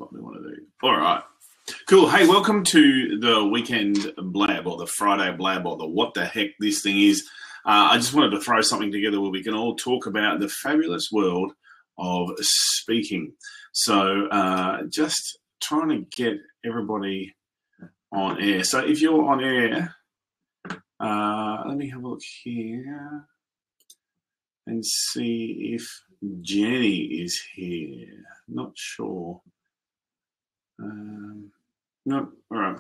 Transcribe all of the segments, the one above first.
what we want to do. All right. Cool. Hey, welcome to the weekend blab, or the Friday blab, or the what the heck this thing is. I just wanted to throw something together where we can all talk about the fabulous world of speaking. So just trying to get everybody on air. So if you're on air, let me have a look here and see if Jenny is here. Not sure. No, all right.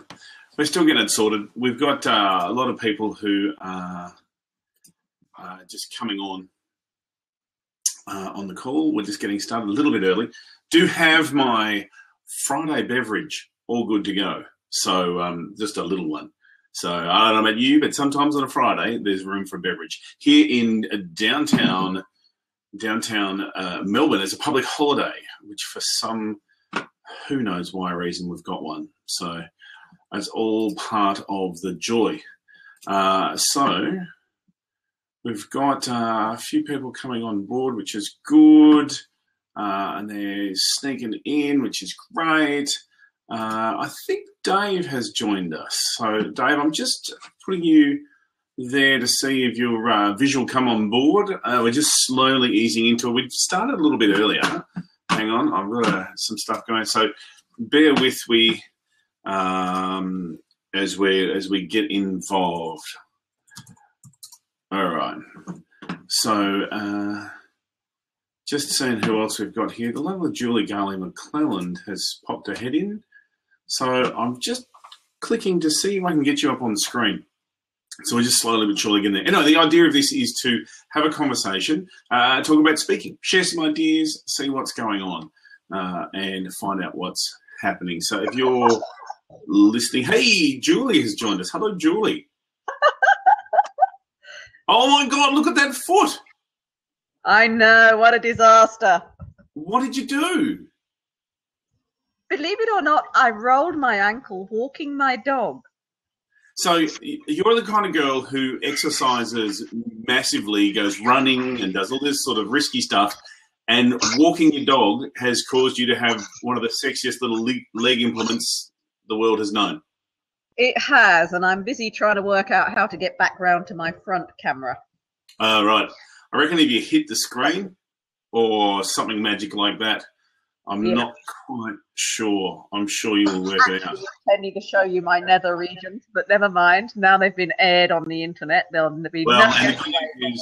We're still getting it sorted. We've got a lot of people who are just coming on the call. We're just getting started a little bit early. Do have my Friday beverage all good to go. So just a little one. So I don't know about you, but sometimes on a Friday there's room for a beverage. Here in downtown Melbourne, it's a public holiday, which for some, who knows why reason, we've got one. So it's all part of the joy. So we've got a few people coming on board, which is good. And they're sneaking in, which is great. I think Dave has joined us. So, Dave, I'm just putting you there to see if your visual come on board. We're just slowly easing into it. We started a little bit earlier. Hang on, I've got some stuff going. So, bear with me as we get involved. All right. So, just seeing who else we've got here. The lovely Julie Garley McClelland has popped her head in. So I'm just clicking to see if I can get you up on the screen. So we're just slowly but surely getting there. Anyway, the idea of this is to have a conversation, talk about speaking, share some ideas, see what's going on, and find out what's happening. So if you're listening, hey, Julie has joined us. Hello, Julie. Oh, my God, look at that foot. I know, what a disaster. What did you do? Believe it or not, I rolled my ankle walking my dog. So you're the kind of girl who exercises massively, goes running and does all this sort of risky stuff, and walking your dog has caused you to have one of the sexiest little leg implements the world has known. It has, and I'm busy trying to work out how to get back round to my front camera. Right. I reckon if you hit the screen or something magic like that, I'm not quite sure. I'm sure you will work it out. I'm intending to show you my nether regions, but never mind. Now they've been aired on the internet. There'll be and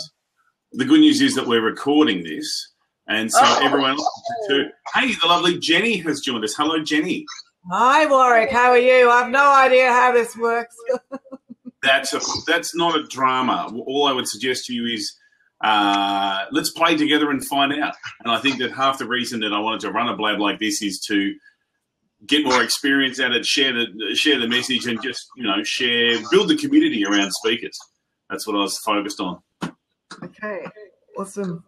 the good news is that we're recording this, and so everyone else too. Hey, the lovely Jenny has joined us. Hello, Jenny. Hi, Warwick. How are you? I have no idea how this works. That's not a drama. All I would suggest to you is let's play together and find out. And I think that half the reason that I wanted to run a blab like this is to get more experience at it, share the message, and just build the community around speakers. That's what I was focused on. Okay, awesome.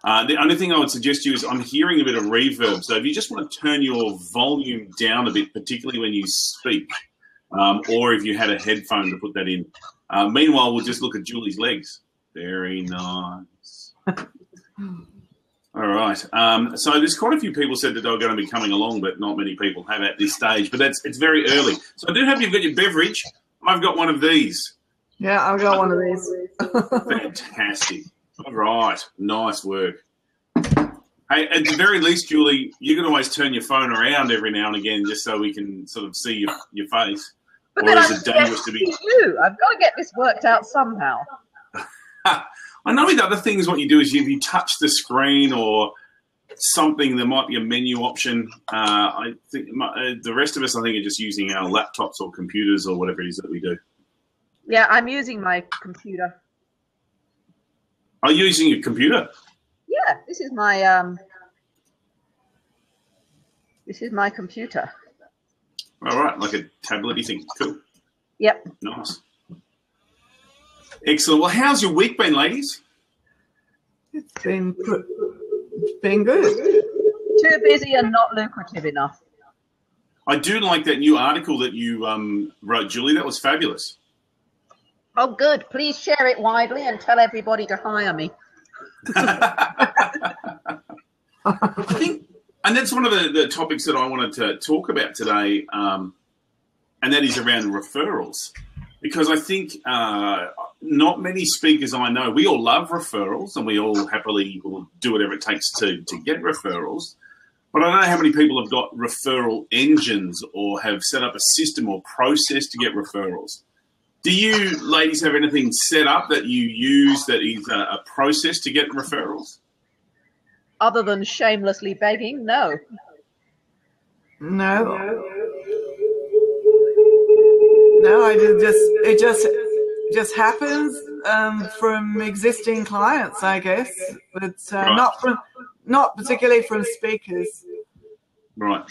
The only thing I would suggest to you is I'm hearing a bit of reverb. So if you just want to turn your volume down a bit, particularly when you speak, or if you had a headphone to put that in. Meanwhile, we'll just look at Julie's legs. Very nice. All right. So there's quite a few people said that they were going to be coming along, but not many people have at this stage. But it's very early. So I do hope you've got your beverage. I've got one of these. Yeah, I've got one of these. Fantastic. All right. Nice work. Hey, at the very least, Julie, you can always turn your phone around every now and again just so we can sort of see your face. But or then is it dangerous to be... you. I've got to get this worked out somehow. I know the other thing is what you do is if you touch the screen or something, there might be a menu option. I think the rest of us, I think, are just using our laptops or computers or whatever it is that we do. Yeah, I'm using my computer. Are you using your computer? Yeah, this is my computer. All right, like a tablet-y thing. Cool. Yep. Nice. Excellent. Well, how's your week been, ladies? It's been good. Too busy and not lucrative enough. I do like that new article that you wrote, Julie. That was fabulous. Oh, good. Please share it widely and tell everybody to hire me. I think And that's one of the topics that I wanted to talk about today, and that is around referrals. Because I think not many speakers I know, we all love referrals and we all happily will do whatever it takes to get referrals. But I don't know how many people have got referral engines or have set up a system or process to get referrals. Do you ladies have anything set up that you use that is a process to get referrals? Other than shamelessly begging, no. No, it just happens from existing clients, I guess, but Right. not particularly from speakers. Right.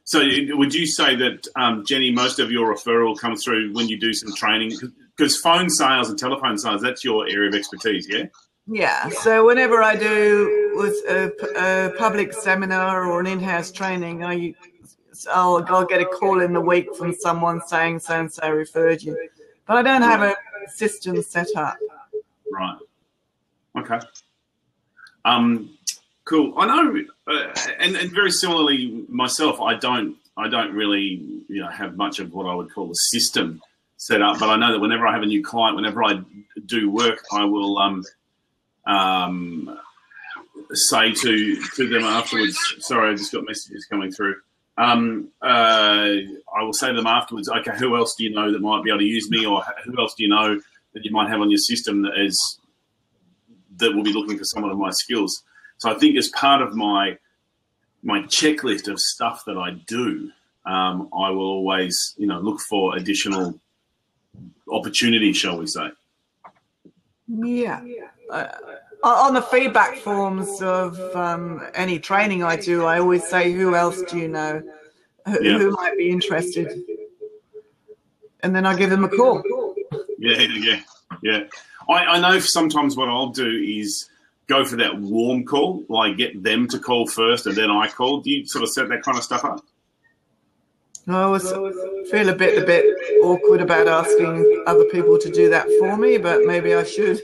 So would you say that, Jenny, most of your referral comes through when you do some training? Because phone sales and telephone sales, that's your area of expertise, yeah? Yeah, so whenever I do with a public seminar or an in-house training, I'll get a call in the week from someone saying so-and-so referred you. But I don't have a system set up. Right. Okay. Cool. I know, and very similarly myself, I don't really have much of what I would call a system set up. But I know that whenever I have a new client, whenever I do work, I will say to them afterwards. Sorry, I just got messages coming through. I will say to them afterwards, okay, who else do you know that might be able to use me, or who else do you know that you might have on your system that will be looking for someone of my skills? So I think as part of my checklist of stuff that I do, I will always look for additional opportunities, shall we say? Yeah. On the feedback forms of any training I do, I always say, who else do you know who might be interested? And then I give them a call. Yeah. I know sometimes what I'll do is go for that warm call, like get them to call first and then I call. Do you sort of set that kind of stuff up? I always feel a bit awkward about asking other people to do that for me, but maybe I should.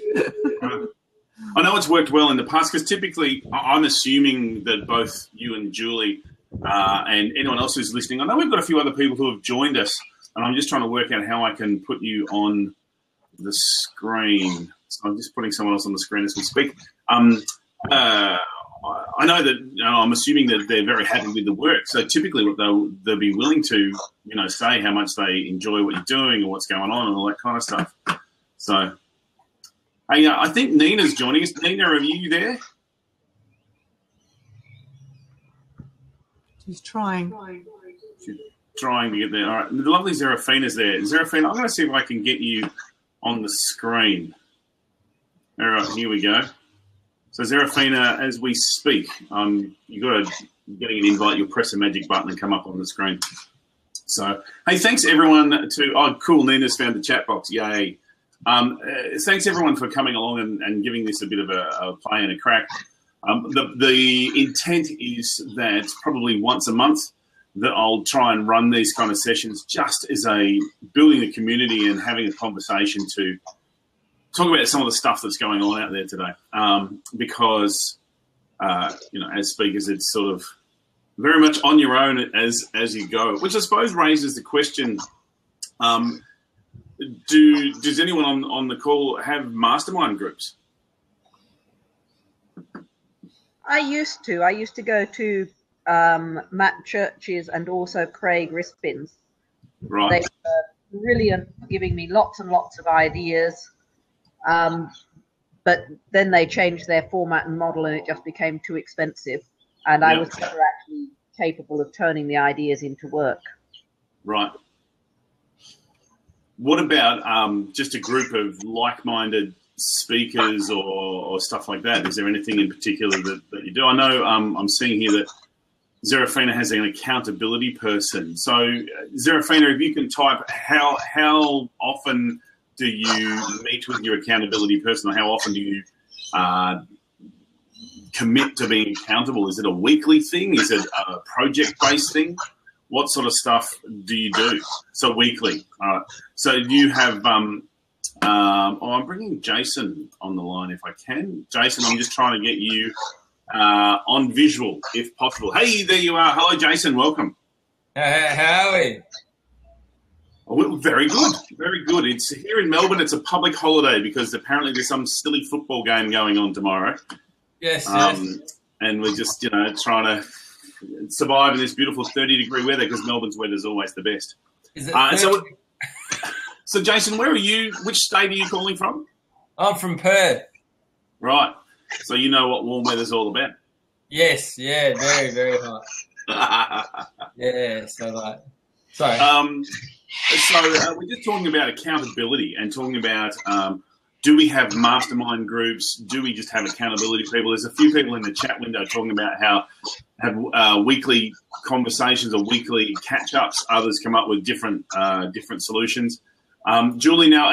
I know it's worked well in the past because typically I'm assuming that both you and Julie and anyone else who's listening, I know we've got a few other people who have joined us, and I'm just trying to work out how I can put you on the screen. So I'm just putting someone else on the screen as we speak. I know that I'm assuming that they're very happy with the work. So typically what they'll be willing to say how much they enjoy what you're doing or what's going on and all that kind of stuff. So hey, I think Nina's joining us. Nina, are you there? She's trying. She's trying to get there. All right. The lovely Zerafina's there. Zerafina, I'm going to see if I can get you on the screen. All right, here we go. So Zerafina, as we speak, you've got to getting an invite. You'll press the magic button and come up on the screen. So, hey, thanks everyone cool. Nina's found the chat box. Yay. Thanks everyone for coming along and giving this a bit of a play and a crack. The intent is that probably once a month that I'll try and run these kind of sessions just as a building the community and having a conversation to talk about some of the stuff that's going on out there today. Because, as speakers, it's sort of very much on your own as you go, which I suppose raises the question, does anyone on the call have mastermind groups? I used to go to Matt Church's and also Craig Rispin's. Right. They were brilliant, giving me lots and lots of ideas. But then they changed their format and model and it just became too expensive. And I was never actually capable of turning the ideas into work. Right. What about just a group of like-minded speakers or stuff like that? Is there anything in particular that you do? I know I'm seeing here that Zerafina has an accountability person. So, Zerafina, if you can type, how often do you meet with your accountability person, or how often do you commit to being accountable? Is it a weekly thing? Is it a project-based thing? What sort of stuff do you do? So weekly. All right. So you have, I'm bringing Jason on the line if I can. Jason, I'm just trying to get you on visual, if possible. Hey, there you are. Hello, Jason. Welcome. How are we? Oh, very good. Very good. It's here in Melbourne. It's a public holiday because apparently there's some silly football game going on tomorrow. Yes. And we're just, trying to survive in this beautiful 30-degree weather because Melbourne's weather is always the best. Is it so, Jason, where are you? Which state are you calling from? I'm from Perth. Right. So you know what warm weather's all about. Yes. Yeah. Very, very hot. Yeah. So we're just talking about accountability and talking about do we have mastermind groups? Do we just have accountability people? There's a few people in the chat window talking about how have weekly conversations or weekly catch-ups. Others come up with different solutions. Julie, now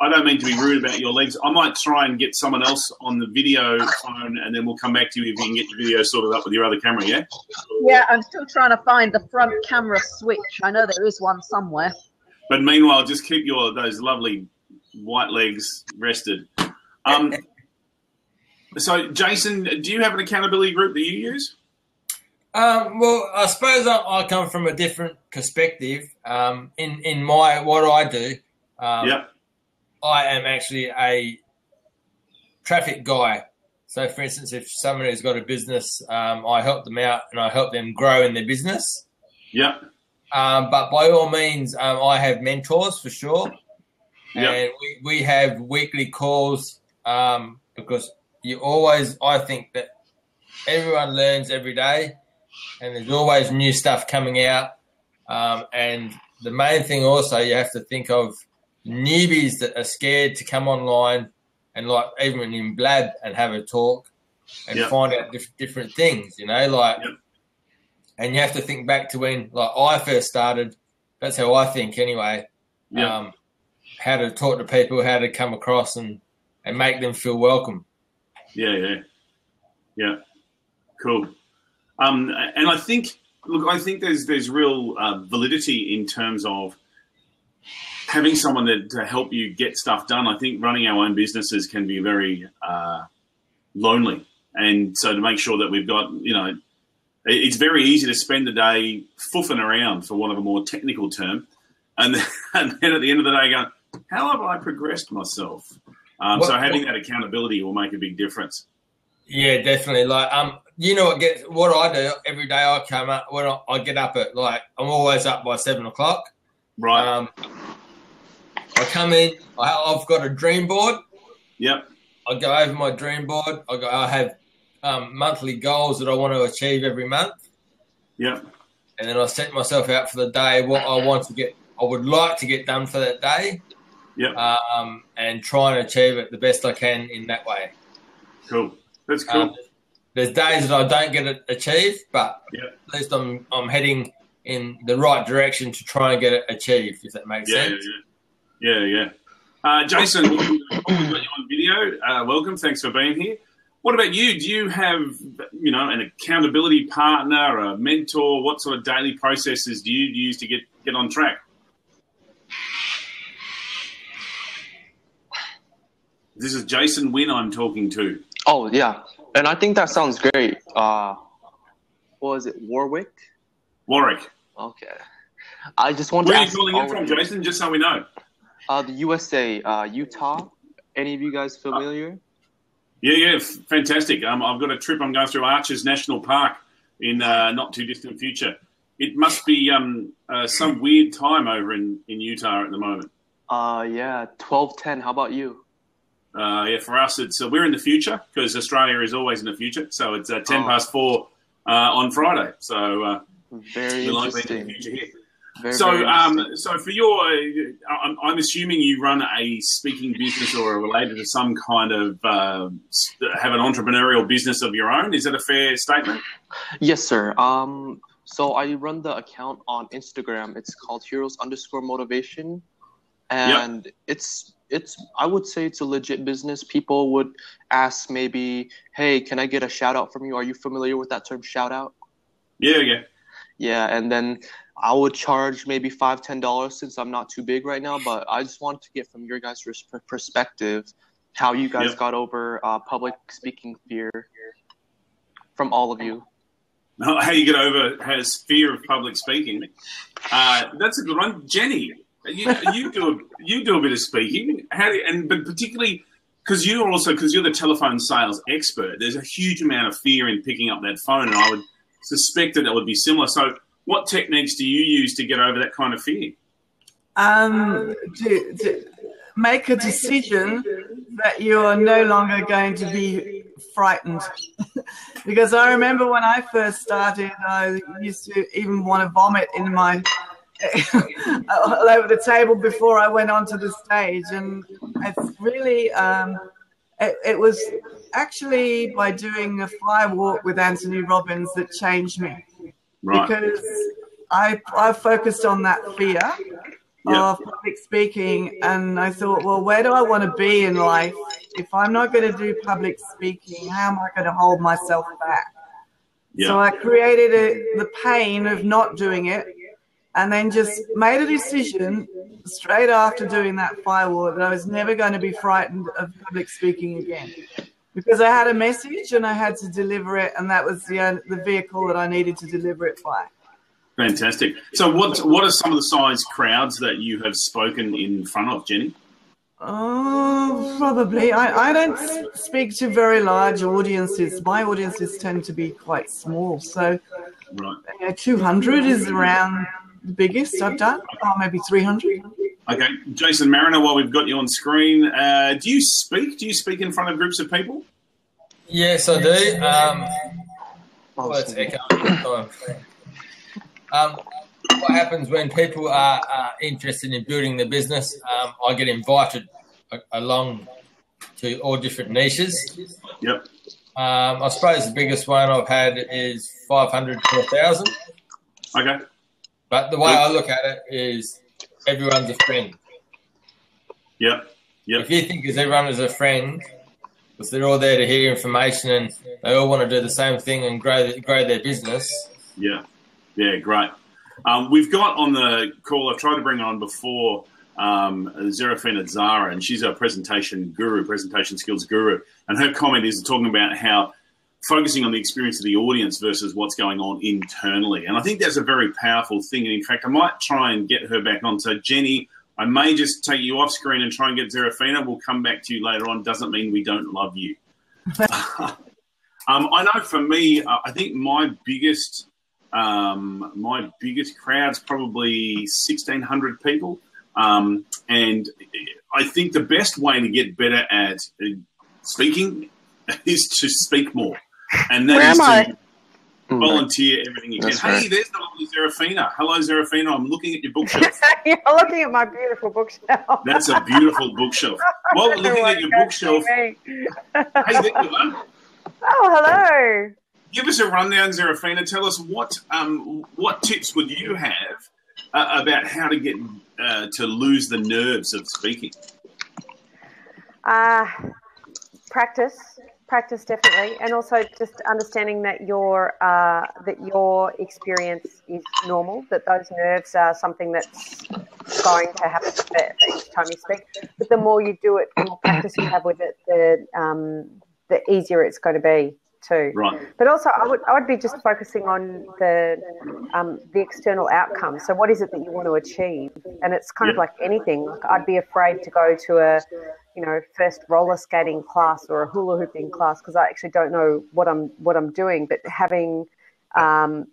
I don't mean to be rude about your legs. I might try and get someone else on the video phone, and then we'll come back to you if you can get your video sorted up with your other camera, yeah? Yeah, I'm still trying to find the front camera switch. I know there is one somewhere. But meanwhile, just keep those lovely white legs rested. So, Jason, do you have an accountability group that you use? Well, I suppose I come from a different perspective. In what I do, Yep. I am actually a traffic guy. So, for instance, if someone has got a business, I help them out and I help them grow in their business. Yep. But by all means, I have mentors for sure. Yep. And we have weekly calls because I think that everyone learns every day and there's always new stuff coming out. And the main thing also, you have to think of newbies that are scared to come online and like even in Blab and have a talk and find out different things, and you have to think back to when I first started. That's how I think anyway. How to talk to people, how to come across and make them feel welcome. Yeah. Cool. And I think there's real validity in terms of having someone to help you get stuff done. I think running our own businesses can be very lonely. And so to make sure that we've got, it's very easy to spend the day foofing around, for want of a more technical term, and then at the end of the day going, how have I progressed myself? So having that accountability will make a big difference. Yeah, definitely. What I do every day, I come up when I get up at I'm always up by 7:00. Right. I come in. I've got a dream board. Yep. I go over my dream board. I have monthly goals that I want to achieve every month. Yep. And then I set myself out for the day what I would like to get done for that day. Yep. And try and achieve it the best I can in that way. Cool. That's cool. There's days that I don't get it achieved, but at least I'm heading in the right direction to try and get it achieved, if that makes sense. Yeah. Jason, we've got you on video. Welcome. Thanks for being here. What about you? Do you have, an accountability partner, a mentor? What sort of daily processes do you use to get on track? This is Jason Wynn I'm talking to. Oh, yeah. And I think that sounds great. What was it, Warwick? Warwick. Okay. I just want to ask... Where are you calling in from, Jason, just so we know? The USA, Utah. Any of you guys familiar? Yeah, fantastic. I've got a trip. I'm going through Arches National Park in not too distant future. It must be some weird time over in Utah at the moment. 12:10. How about you? For us, it's we're in the future because Australia is always in the future. So it's 10:04 on Friday. So very we're likely interesting. in the future here. Very So for your, I'm assuming you run a speaking business or are related to some kind of have an entrepreneurial business of your own. Is that a fair statement? Yes, sir. So I run the account on Instagram. It's called Heroes_Motivation, and it's I would say it's a legit business. People would ask maybe, hey, can I get a shout out from you? Are you familiar with that term, shout out? Yeah, and then I would charge maybe $5-10 since I'm not too big right now, but I just wanted to get from your guys' perspective how you guys got over public speaking fear. from all of you. How you get over has fear of public speaking? That's a good one, Jenny. You do a bit of speaking. But particularly because you're the telephone sales expert. There's a huge amount of fear in picking up that phone, and I would suspect that would be similar. So, what techniques do you use to get over that kind of fear? To make a decision that you are no longer going to be frightened. Because I remember when I first started, I used to even want to vomit in my all over the table before I went onto the stage. And it's really, it was actually by doing a fire walk with Anthony Robbins that changed me. Right. Because I focused on that fear of public speaking, and I thought, well, where do I want to be in life? If I'm not going to do public speaking, how am I going to hold myself back? Yeah. So I created the pain of not doing it, and then just made a decision straight after doing that firewall that I was never going to be frightened of public speaking again, because I had a message and I had to deliver it, and that was the vehicle that I needed to deliver it by. Fantastic. So what are some of the size crowds that you have spoken in front of, Jenny? Oh, probably. I don't speak to very large audiences. My audiences tend to be quite small. So 200 is around the biggest I've done, or maybe 300. Okay. Jason Mariner, while we've got you on screen, do you speak? Do you speak in front of groups of people? Yes, I do. Let's echo. What happens when people are interested in building their business, I get invited along to all different niches. Yep. I suppose the biggest one I've had is 500 to 1,000. Okay. But the way I look at it is everyone's a friend. Yep. If you think everyone is a friend, because they're all there to hear information and they all want to do the same thing and grow their business. Yeah. Yeah, great. We've got on the call, I've tried to bring on before, Zerafina Zara, and she's a presentation skills guru. And her comment is talking about how focusing on the experience of the audience versus what's going on internally. And I think that's a very powerful thing. And in fact, I might try and get her back on. So, Jenny, I may just take you off screen and try and get Zerafina. We'll come back to you later on. Doesn't mean we don't love you. I know for me, I think my biggest crowd's probably 1,600 people. And I think the best way to get better at speaking is to speak more. And that is to volunteer everything you can. Hey, there's the lovely Zerafina. Hello, Zerafina. I'm looking at your bookshelf. You're looking at my beautiful bookshelf. That's a beautiful bookshelf. While we're looking at your bookshelf, hey, there you are. Oh, hello. Give us a rundown, Zerafina. Tell us what tips would you have about how to get to lose the nerves of speaking? Practice definitely, and also just understanding that your experience is normal. That those nerves are something that's going to happen each time you speak. But the more you do it, the more practice you have with it, the easier it's going to be too. Right. But also, I would be just focusing on the external outcome. So, what is it that you want to achieve? And it's kind of like anything. Like I'd be afraid to go to a first roller skating class or a hula hooping class because I actually don't know what I'm doing. But having, but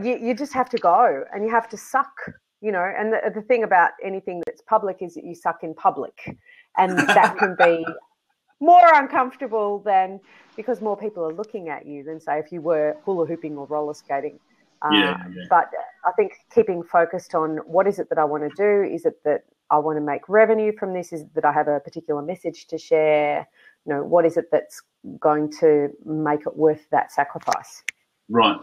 you just have to go and you have to suck. And the thing about anything that's public is that you suck in public, and that can be more uncomfortable than because more people are looking at you than, say, if you were hula hooping or roller skating. But I think keeping focused on what is it that I want to do? Is it that I want to make revenue from this? Is it that I have a particular message to share? What is it that's going to make it worth that sacrifice? Right.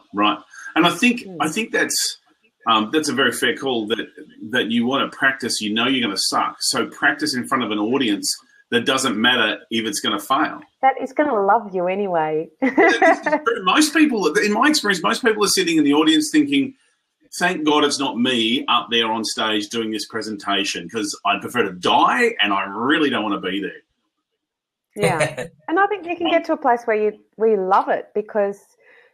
And I think that's a very fair call that you want to practice. You're going to suck. So practice in front of an audience that doesn't matter if it's going to fail. That is going to love you anyway. Most people, in my experience, most people are sitting in the audience thinking, thank God it's not me up there on stage doing this presentation because I'd prefer to die and I really don't want to be there. Yeah. And I think you can get to a place where you love it because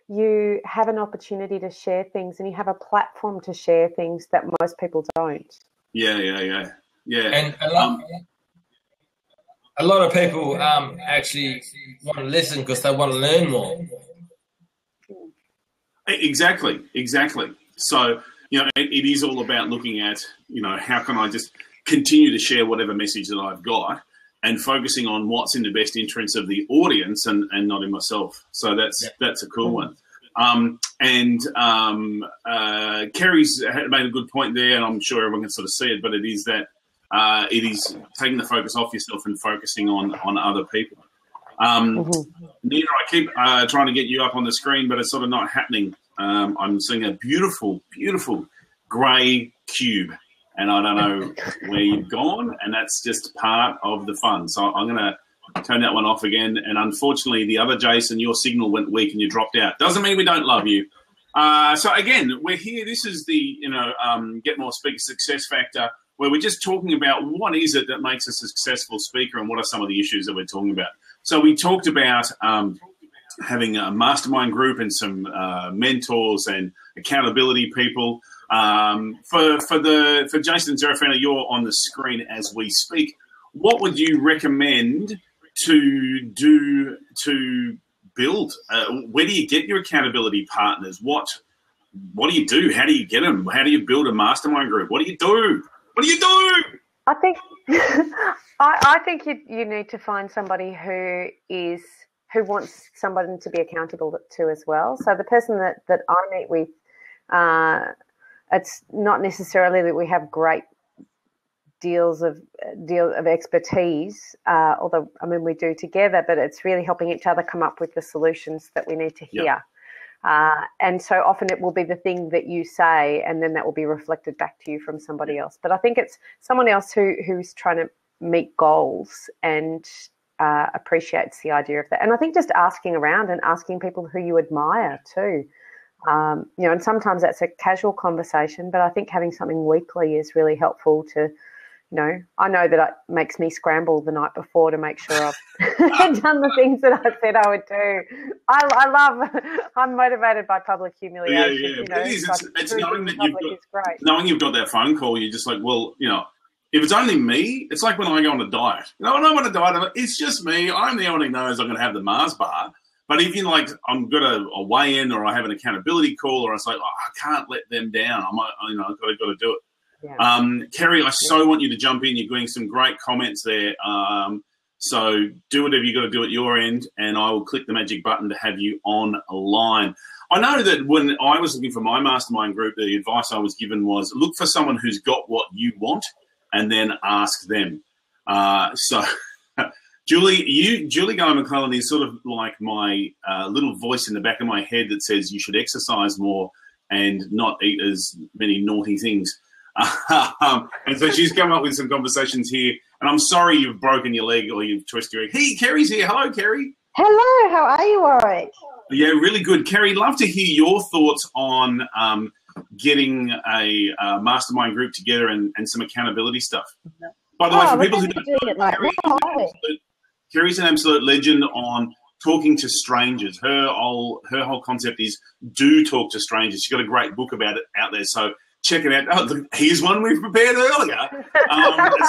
you have an opportunity to share things and you have a platform to share things that most people don't. Yeah. And a lot of people actually want to listen because they want to learn more. Exactly. So, it is all about looking at, how can I just continue to share whatever message that I've got and focusing on what's in the best interest of the audience and not in myself. So that's a cool one. Kerry's made a good point there, and I'm sure everyone can sort of see it, but it is that it is taking the focus off yourself and focusing on other people. Nina, I keep trying to get you up on the screen, but it's sort of not happening. I'm seeing a beautiful, beautiful grey cube, and I don't know where you've gone, and that's just part of the fun. So I'm going to turn that one off again, and unfortunately, the other Jason, your signal went weak and you dropped out. Doesn't mean we don't love you. So again, we're here. This is the Get More Speaker Success Factor, where we're just talking about what is it that makes a successful speaker and what are some of the issues that we're talking about. So we talked about having a mastermind group and some mentors and accountability people. For Jason Zerafano, you're on the screen as we speak. What would you recommend to do to build? Where do you get your accountability partners? What do you do? How do you get them? How do you build a mastermind group? What do you do? I think I think you need to find somebody who wants somebody to be accountable to as well. So the person that I meet with, it's not necessarily that we have great deal of expertise, although we do together, but it's really helping each other come up with the solutions that we need to hear. Yep. And so often it will be the thing that you say, and then that will be reflected back to you from somebody else. But I think it's someone else who's trying to meet goals and appreciates the idea of that. And I think just asking around and asking people who you admire too. And sometimes that's a casual conversation, but I think having something weekly is really helpful to, I know that it makes me scramble the night before to make sure I've done the things that I said I would do. I'm motivated by public humiliation. Yeah. It's knowing that knowing you've got that phone call, you're just like, well, if it's only me, it's like when I go on a diet. When I'm on a diet, it's just me. I'm the only one who knows I'm going to have the Mars bar. But if you're like, I'm got a weigh-in or I have an accountability call or it's like, I can't let them down. I've got to do it. Yeah. Kerry, I so want you to jump in. You're getting some great comments there. So do whatever you got to do at your end, and I will click the magic button to have you online. I know that when I was looking for my mastermind group, the advice I was given was look for someone who's got what you want and then ask them. Julie Guy-McClellan is sort of like my little voice in the back of my head that says you should exercise more and not eat as many naughty things. And so she's come up with some conversations here. And I'm sorry you've broken your leg or you've twisted your leg. Hey, Kerry's here. Hello, Kerry. Hello. How are you, Warwick? Yeah, really good. Kerry, love to hear your thoughts on getting a mastermind group together and some accountability stuff. By the way, for people who don't know, Kerry's an absolute legend on talking to strangers. Her whole concept is do talk to strangers. She's got a great book about it out there. So check it out. Oh, look, here's one we've prepared earlier.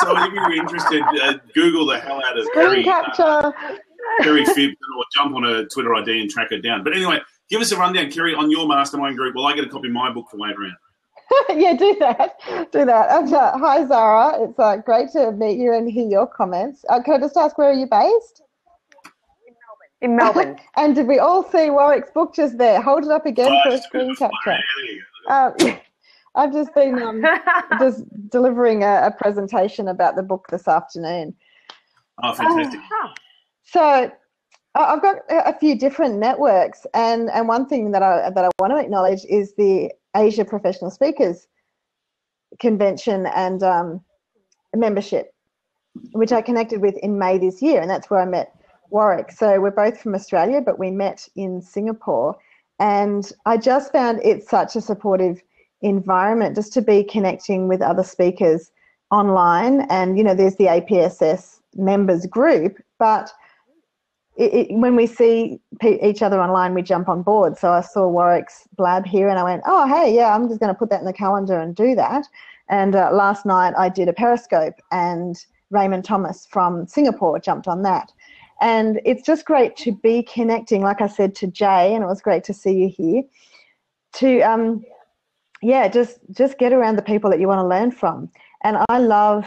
So if you're interested, Google the hell out of Screen capture. Kerry Phibbs, or jump on her Twitter ID and track her down. But anyway, give us a rundown, Kerry, on your mastermind group. Well, I get a copy of my book for later around. Yeah, do that. Hi, Zara. It's great to meet you and hear your comments. Can I just ask, where are you based? In Melbourne. And did we all see Warwick's book just there? Hold it up again for a screen capture. I've just been just delivering a presentation about the book this afternoon. Oh, fantastic. So I've got a few different networks, and one thing that I want to acknowledge is the Asia Professional Speakers Convention and membership, which I connected with in May this year, and that's where I met Warwick. So we're both from Australia, but we met in Singapore, and I just found it such a supportive environment just to be connecting with other speakers online. And there's the APSS members group, but when we see each other online, we jump on board. So I saw Warwick's Blab here and I went, oh, hey, yeah, I'm just going to put that in the calendar and do that. And last night I did a Periscope and Raymond Thomas from Singapore jumped on that. And it's just great to be connecting, like I said, to Jay, and it was great to see you here, to, just get around the people that you want to learn from. And I love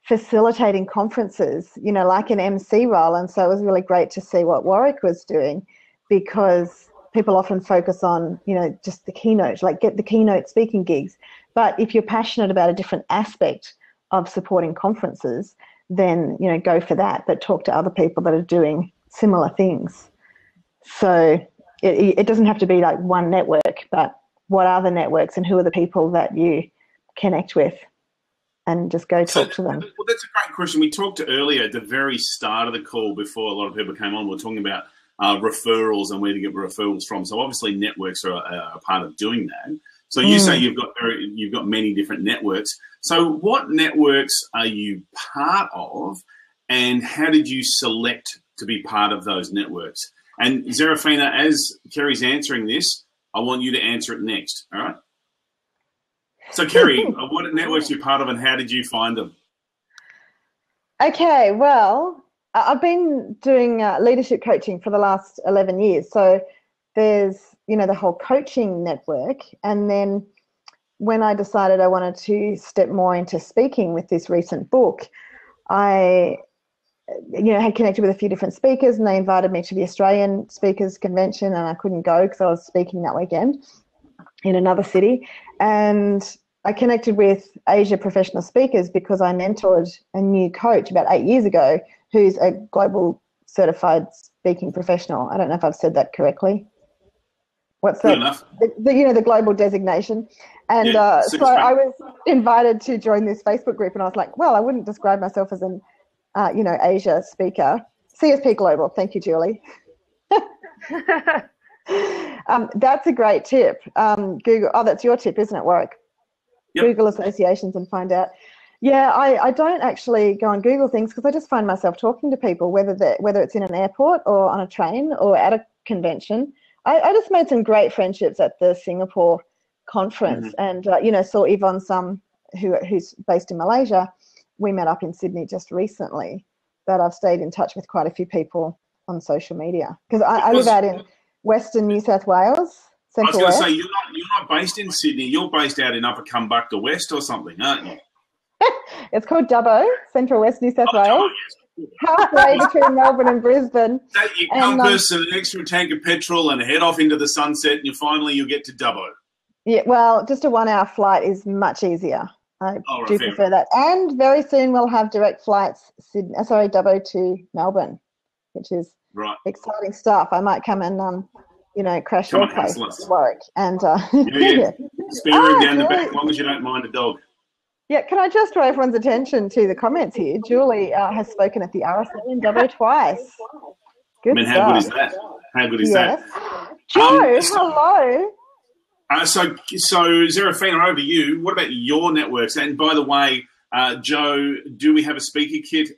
facilitating conferences, like an MC role. And so it was really great to see what Warwick was doing, because people often focus on, just the keynote, like get the keynote speaking gigs. But if you're passionate about a different aspect of supporting conferences, then, go for that, but talk to other people that are doing similar things. So it doesn't have to be like one network, but what are the networks and who are the people that you connect with? And just go talk to them. Well, that's a great question. We talked earlier at the very start of the call, before a lot of people came on, we were talking about referrals and where to get referrals from. So obviously networks are a part of doing that. So you say you've got many different networks. So what networks are you part of, and how did you select to be part of those networks? And Zerafina, as Kerry's answering this, I want you to answer it next, all right? So, Kerry, what networks are you part of and how did you find them? Okay, well, I've been doing leadership coaching for the last 11 years. So there's, the whole coaching network. And then when I decided I wanted to step more into speaking with this recent book, I, had connected with a few different speakers, and they invited me to the Australian Speakers Convention, and I couldn't go because I was speaking that weekend in another city. And I connected with Asia Professional Speakers because I mentored a new coach about 8 years ago who's a global certified speaking professional. I don't know if I've said that correctly. What's that? The global designation. And so I was invited to join this Facebook group, and I was like, well, I wouldn't describe myself as an, Asia speaker. CSP Global. Thank you, Julie. That's a great tip. Google. Oh, that's your tip, isn't it, Warwick? Yep. Google associations and find out. Yeah, I don't actually go and Google things because I just find myself talking to people, whether it's in an airport or on a train or at a convention. I just made some great friendships at the Singapore conference, and saw Yvonne Sum, who's based in Malaysia. We met up in Sydney just recently. That I've stayed in touch with quite a few people on social media because I live out in Western New South Wales. I was going to say, you're not based in Sydney. You're based out in Upper Kumbukta West or something, aren't you? It's called Dubbo, Central West New South Wales. Yes. Halfway between Melbourne and Brisbane. So you compass an extra tank of petrol and head off into the sunset, and you'll get to Dubbo. Yeah, well, just a 1 hour flight is much easier. I do prefer that. And very soon we'll have direct flights, Dubbo to Melbourne, which is exciting stuff. I might come and crash your place, Warwick. And spare room down the back, as long as you don't mind a dog. Yeah, can I just draw everyone's attention to the comments here? Julie has spoken at the RSA in Dubbo twice. Good stuff. How good is that? How good is that? Joe, hello. So Zerafina, over to you. What about your networks? And by the way, Joe, do we have a speaker kit?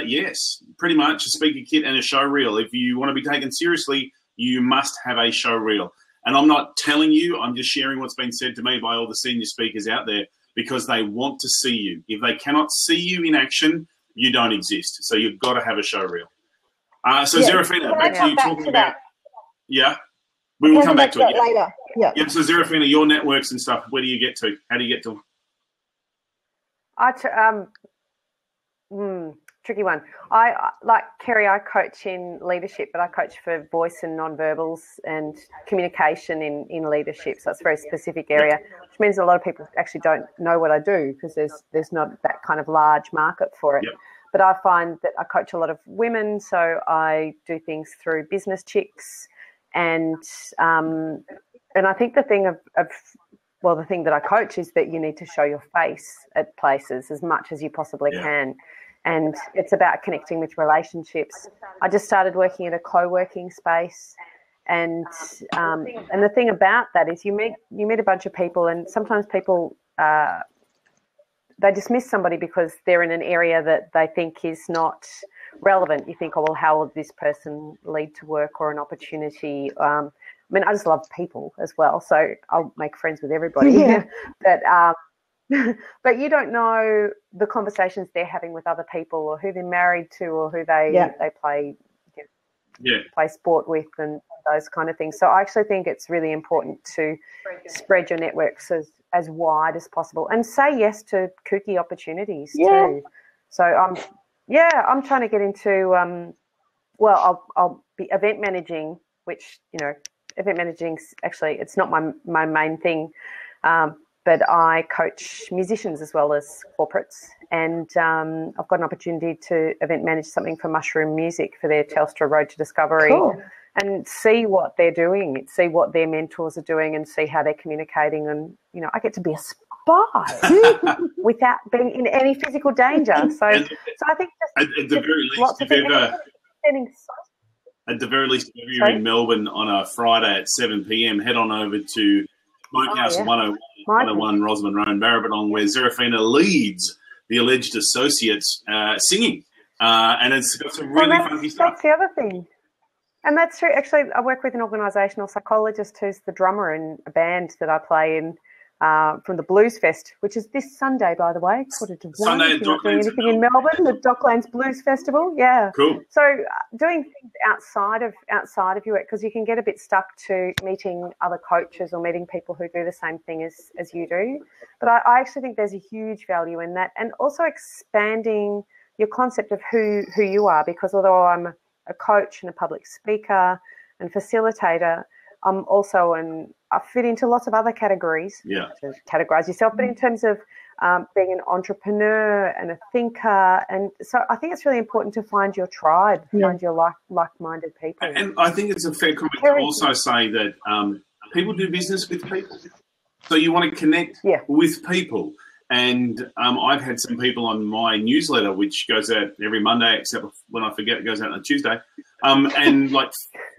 Yes, pretty much a speaker kit and a show reel. If you want to be taken seriously, you must have a show reel. And I'm not telling you, I'm just sharing what's been said to me by all the senior speakers out there because they want to see you. If they cannot see you in action, you don't exist. So you've got to have a show reel. Zerafina, back to you talking about... Yeah, we will come back to it later. Yeah. So Zerafina, your networks and stuff, where do you get to? How do you get to them? Tricky one. I like Kerry, I coach in leadership, but I coach for voice and nonverbals and communication in leadership. So it's a very specific area, which means a lot of people actually don't know what I do because there's not that kind of large market for it. Yep. But I find that I coach a lot of women, so I do things through Business Chicks, and I think the thing the thing that I coach is that you need to show your face at places as much as you possibly can. And it's about connecting with relationships. I just started working at a co-working space, and the thing about that is you meet a bunch of people, and sometimes people they dismiss somebody because they're in an area that they think is not relevant. You think, oh, well, how will this person lead to work or an opportunity? I mean, I just love people as well, so I'll make friends with everybody. Yeah. But you don't know the conversations they're having with other people, or who they're married to, or who they play play sport with, and those kind of things. So I actually think it's really important to spread your networks as wide as possible, and say yes to kooky opportunities too. So I'm trying to get into I'll be event managing, which event managing actually it's not my main thing. But I coach musicians as well as corporates, and I've got an opportunity to event manage something for Mushroom Music for their Telstra Road to Discovery, and see what they're doing, see what their mentors are doing, and see how they're communicating. And I get to be a spy without being in any physical danger. So I think at the very least, if you're in Melbourne on a Friday at 7 p.m, head on over to Smokehouse 101 Rosamond Road, Maribyrnong, where Serafina leads the alleged associates singing. And it's got some really funky stuff. That's the other thing. And that's true. Actually, I work with an organisational psychologist who's the drummer in a band that I play in from the Blues Fest, which is this Sunday, by the way. Sunday at Docklands. Anything in Melbourne, the Docklands Blues Festival. Yeah. Cool. So doing things outside of your work, because you can get a bit stuck to meeting other coaches or meeting people who do the same thing as you do. But I actually think there's a huge value in that, and also expanding your concept of who you are, because although I'm a coach and a public speaker and facilitator, I'm also I fit into lots of other categories. Yeah. To categorize yourself, but in terms of being an entrepreneur and a thinker, and so I think it's really important to find your tribe, find your like-minded people. And I think it's a fair comment to also say that people do business with people, so you want to connect with people. And I've had some people on my newsletter, which goes out every Monday, except when I forget, it goes out on a Tuesday. And like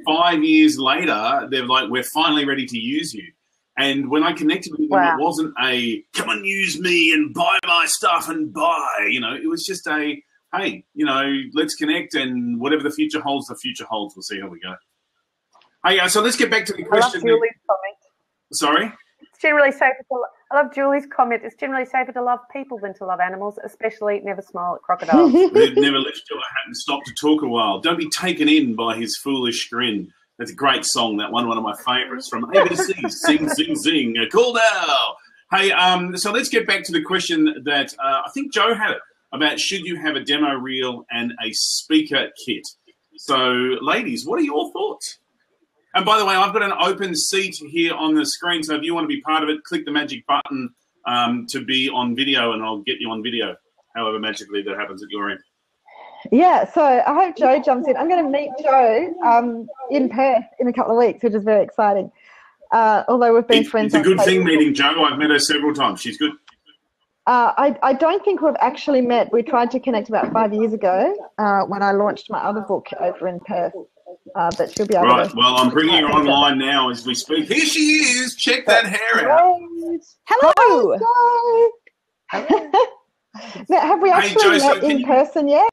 5 years later, they're like, we're finally ready to use you. And when I connected with them, it wasn't a, come and use me and buy my stuff and buy. It was just a, hey, let's connect, and whatever the future holds, We'll see how we go. Hey, so let's get back to the question. I love Julie's comment. Sorry? Generally safer I love Julie's comment. It's generally safer to love people than to love animals, especially never smile at crocodiles. Never lift your hat and stop to talk a while. Don't be taken in by his foolish grin. That's a great song, that one of my favourites from ABC. Sing, sing, sing. Cool now. Hey, so let's get back to the question that I think Joe had about should you have a demo reel and a speaker kit. So, ladies, what are your thoughts? And by the way, I've got an open seat here on the screen, so if you want to be part of it, click the magic button to be on video, and I'll get you on video, however magically that happens at your end. Yeah, so I hope Joe jumps in. I'm going to meet Joe in Perth in a couple of weeks, which is very exciting. Although we've been friends. It's a good thing meeting Joe. I've met her several times. She's good. I don't think we've actually met. We tried to connect about 5 years ago when I launched my other book over in Perth. But she'll be able to. Well, I'm bringing her online now as we speak. Here she is. Check that hair out. Hello. Hello. Now, have we actually met in person yet?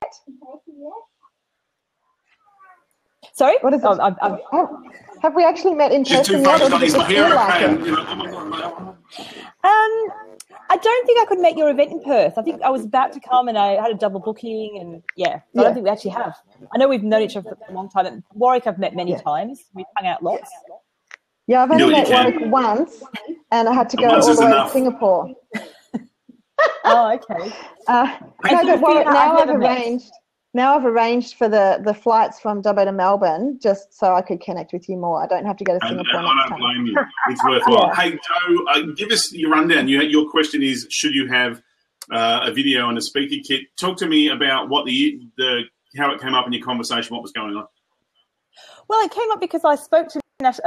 Sorry? What is it? Have we actually met in person yet? Or does it feel like it? I don't think I could make your event in Perth. I think I was about to come and I had a double booking, and I don't think we actually have. I know we've known each other for a long time. And Warwick I've met many times. We've hung out lots. Yeah, I've only met Warwick once, and I had to go all the way to Singapore. Oh, okay. But Warwick, now I've arranged for the flights from Dubbo to Melbourne just so I could connect with you more. I don't have to go to Singapore next time. I don't blame you. It's worthwhile. Hey, Joe, give us your rundown. Your question is, should you have a video and a speaker kit? Talk to me about what how it came up in your conversation, what was going on. Well, it came up because I spoke to not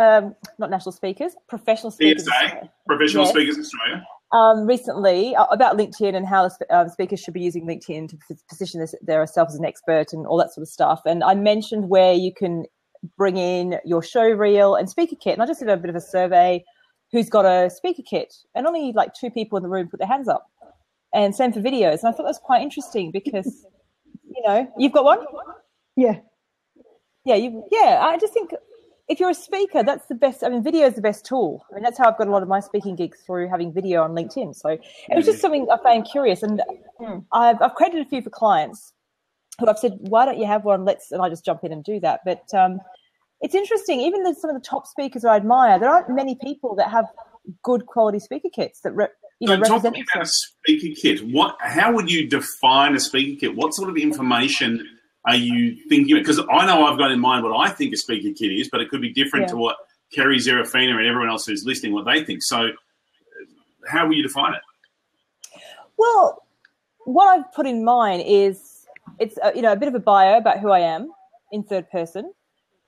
national speakers, professional speakers. PSA, Professional Speakers Australia. Recently about LinkedIn and how speakers should be using LinkedIn to position themselves as an expert and all that sort of stuff. And I mentioned where you can bring in your show reel and speaker kit. And I just did a bit of a survey, who's got a speaker kit? And only like 2 people in the room put their hands up. And same for videos. And I thought that was quite interesting because You know, you've got one? Yeah. Yeah, I just think if you're a speaker, that's the best. I mean, video is the best tool. I mean, that's how I've got a lot of my speaking gigs, through having video on LinkedIn. So it was just something I found curious, and I've created a few for clients who I've said, why don't you have one? And I just jump in and do that. But it's interesting. Even some of the top speakers I admire, there aren't many people that have good quality speaker kits that represent. Talking about a speaker kit, how would you define a speaker kit? What sort of information are you thinking? Because I know I've got in mind what I think a speaker kit is, but it could be different to what Kerry, Zerafina, and everyone else who's listening, what they think. So how will you define it? Well, what I've put in mine is it's a bit of a bio about who I am in third person,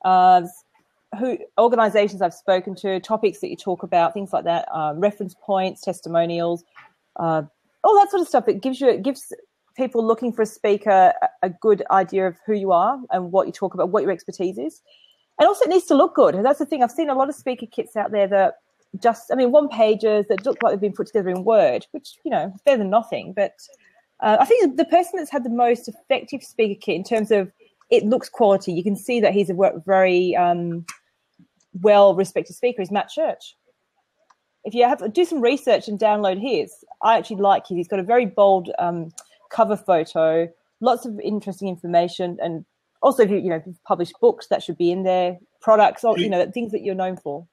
who organisations I've spoken to, topics that you talk about, things like that, reference points, testimonials, all that sort of stuff. It gives people looking for a speaker a good idea of who you are and what you talk about, what your expertise is. And also it needs to look good. And that's the thing. I've seen a lot of speaker kits out there that one-pagers that look like they've been put together in Word, which, is better than nothing. But I think the person that's had the most effective speaker kit in terms of it looks quality, you can see that he's a very well-respected speaker, is Matt Church. If you do some research and download his, I actually like his. He's got a very bold cover photo, lots of interesting information, and also if you've published books, that should be in there, products, or things that you're known for.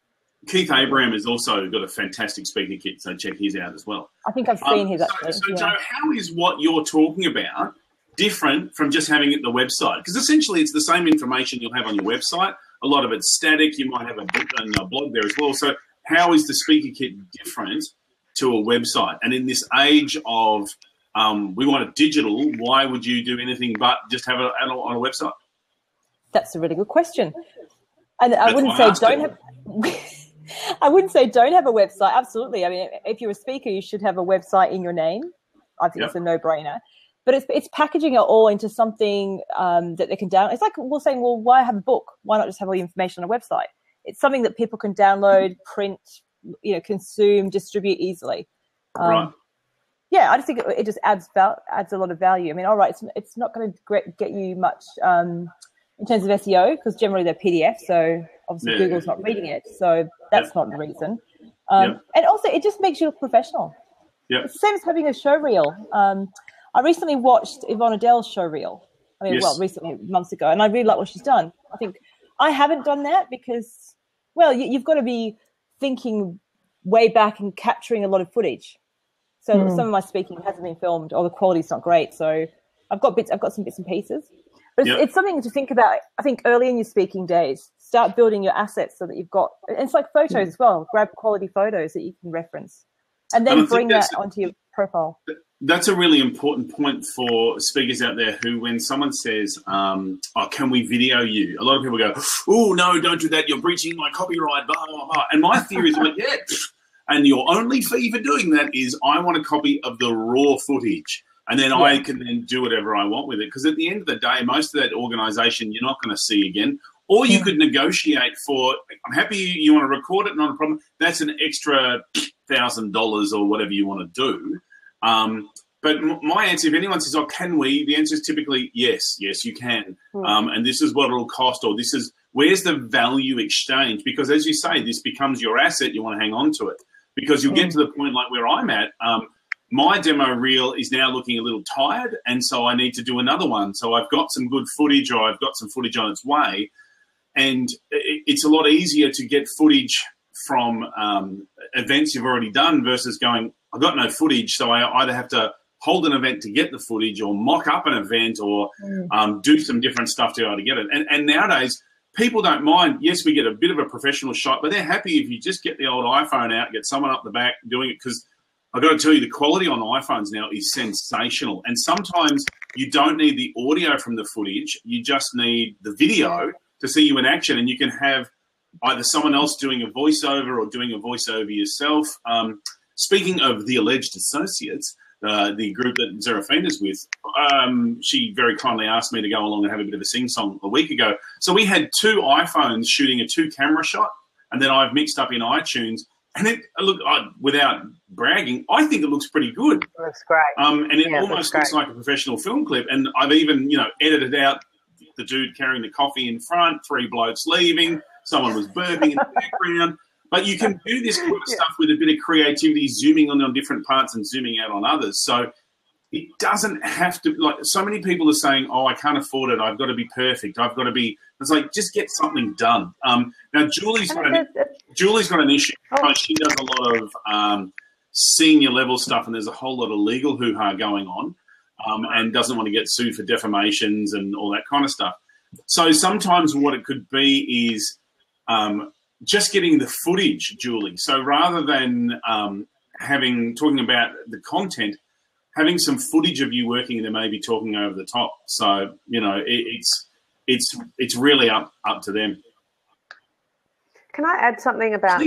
Keith Abraham has also got a fantastic speaker kit, so check his out as well. I think I've seen his actually. So Joe, how is what you're talking about different from just having it on the website? Because essentially it's the same information you'll have on your website. A lot of it's static. You might have a book and a blog there as well. So how is the speaker kit different to a website? And in this age of we want it digital, why would you do anything but just have it on a website? That's a really good question. And I wouldn't say don't have a website. Absolutely. I mean, if you're a speaker, you should have a website in your name. I think it's a no-brainer. But it's packaging it all into something that they can download. It's like we're saying, well, why have a book? Why not just have all the information on a website? It's something that people can download, print, consume, distribute easily. Right. Yeah, I just think it just adds a lot of value. I mean, all right, it's not going to get you much in terms of SEO, because generally they're PDF, so obviously Google's not reading it, so that's not the reason. And also, it just makes you look professional. Yeah. It's the same as having a show reel. I recently watched Yvonne Adele's show reel. Recently, months ago, and I really like what she's done. I think I haven't done that because, you've got to be thinking way back and capturing a lot of footage. So some of my speaking hasn't been filmed, or the quality's not great. So I've got some bits and pieces. But it's something to think about. I think early in your speaking days, start building your assets so that you've got. And it's like photos as well. Grab quality photos that you can reference, and then bring that onto your profile. That's a really important point for speakers out there who, when someone says, can we video you? A lot of people go, oh, no, don't do that. You're breaching my copyright, blah, blah, blah. And my theory is and your only fee for doing that is I want a copy of the raw footage. And then I can then do whatever I want with it. Because at the end of the day, most of that organisation you're not going to see again. Or you could negotiate for, I'm happy you want to record it, not a problem. That's an extra $1,000 or whatever you want to do. But my answer, if anyone says, can we? The answer is typically yes, you can. And this is what it'll cost, or this is, where's the value exchange? Because as you say, this becomes your asset. You want to hang on to it. Because you'll get to the point like where I'm at. My demo reel is now looking a little tired, and so I need to do another one. So I've got some good footage, or I've got some footage on its way. And it's a lot easier to get footage from events you've already done versus going, I've got no footage, so I either have to hold an event to get the footage or mock up an event or do some different stuff to be able to get it. And nowadays, people don't mind. Yes, we get a bit of a professional shot, but they're happy if you just get the old iPhone out, get someone up the back doing it, because I've got to tell you, the quality on iPhones now is sensational. And sometimes you don't need the audio from the footage. You just need the video to see you in action, and you can have either someone else doing a voiceover or doing a voiceover yourself. Speaking of the alleged associates, the group that Zerafina's with, she very kindly asked me to go along and have a bit of a sing-song a week ago. So we had 2 iPhones shooting a 2-camera shot, and then I've mixed up in iTunes. And without bragging. I think it looks pretty good. It looks great. And it almost looks like a professional film clip. And I've even, edited out the dude carrying the coffee in front, 3 blokes leaving, someone was burping in the background. But you can do this kind of stuff with a bit of creativity, zooming on different parts and zooming out on others. So it doesn't have to, like, so many people are saying, oh, I can't afford it. I've got to be perfect. I've got to be, it's like, just get something done. Now, Julie's got an issue. She does a lot of senior level stuff, and there's a whole lot of legal hoo-ha going on, and doesn't want to get sued for defamations and all that kind of stuff. So sometimes what it could be is just getting the footage, Julie. So rather than talking about the content, having some footage of you working and then maybe talking over the top. So, it's really up to them. Can I add something about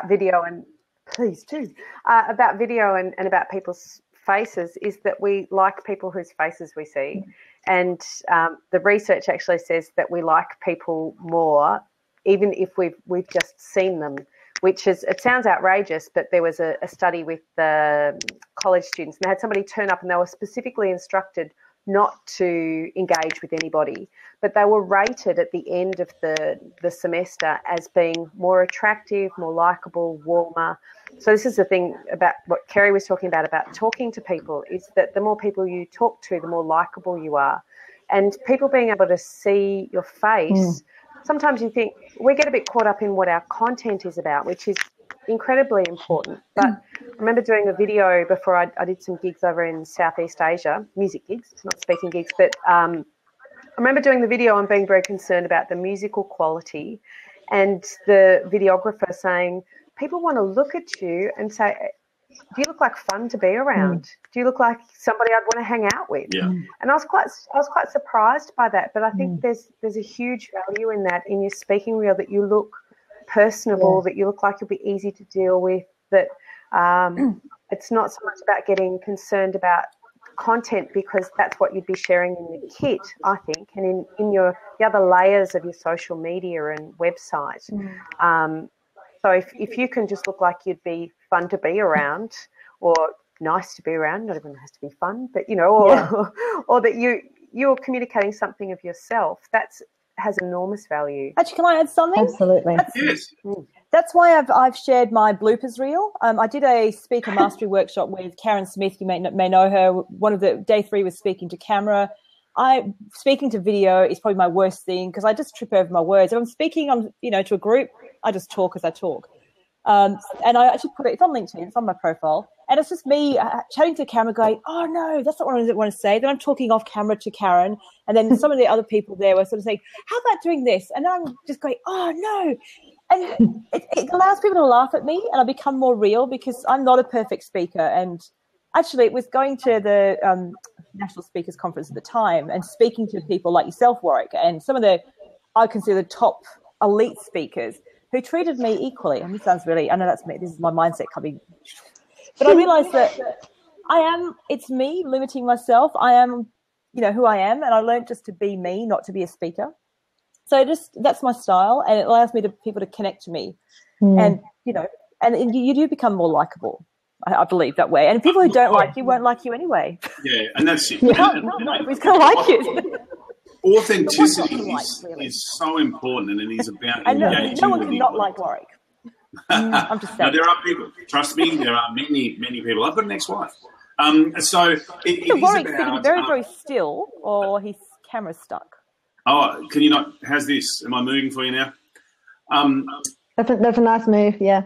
video and please do about video and about people's faces? Is that we like people whose faces we see, and the research actually says that we like people more even if we've just seen them. Which is, it sounds outrageous, but there was a study with college students, and they had somebody turn up and they were specifically instructed not to engage with anybody, but they were rated at the end of the semester as being more attractive, more likeable, warmer. So this is the thing about what Kerry was talking about talking to people, is that the more people you talk to, the more likeable you are. And people being able to see your face, sometimes you think we get a bit caught up in what our content is about, which is incredibly important. But I remember doing a video before I did some gigs over in Southeast Asia, music gigs, not speaking gigs, but I remember doing the video and being very concerned about the musical quality, and the videographer saying, people want to look at you and say, do you look like fun to be around? Do you look like somebody I'd want to hang out with? Yeah. And I was quite surprised by that. But I think there's a huge value in that, in your speaking reel, that you look personable, that you look like you'll be easy to deal with, that it's not so much about getting concerned about content, because that's what you'd be sharing in your kit, I think, and in the other layers of your social media and website. So if you can just look like you'd be fun to be around, or nice to be around, not everyone has to be fun, but or that you're communicating something of yourself, has enormous value. Actually, can I add something? Absolutely. That's why I've shared my bloopers reel. I did a speaker mastery workshop with Karen Smith. You may know her. One of the day 3 was speaking to camera. Speaking to video is probably my worst thing, because I just trip over my words. If I'm speaking to a group, I just talk as I talk. And I actually put it's on LinkedIn, it's on my profile, and it's just me chatting to the camera going, oh no, that's not what I want to say. Then I'm talking off camera to Karen, and then some of the other people there were sort of saying, how about doing this? And I'm just going, oh no. And it allows people to laugh at me, and I become more real, because I'm not a perfect speaker. And actually, it was going to the National Speakers Conference at the time and speaking to people like yourself, Warwick, and some of I consider the top elite speakers, who treated me equally. And this sounds really, I know that's me, this is my mindset coming. But I realised that it's me limiting myself. I am, who I am, and I learned just to be me, not to be a speaker. So that's my style, and it allows people to connect to me. And, and you do become more likeable, I believe, that way. And people who don't like you won't like you anyway. Yeah, and that's it. Nobody's going to like you. Authenticity is so important, and it is about engaging no one with can not like Warwick. I'm just saying. No, there are people. Trust me, there are many, many people. I've got an ex-wife. So Warwick's sitting very, very still, or his camera's stuck. Oh, can you not? How's this? Am I moving for you now? That's a nice move, yeah.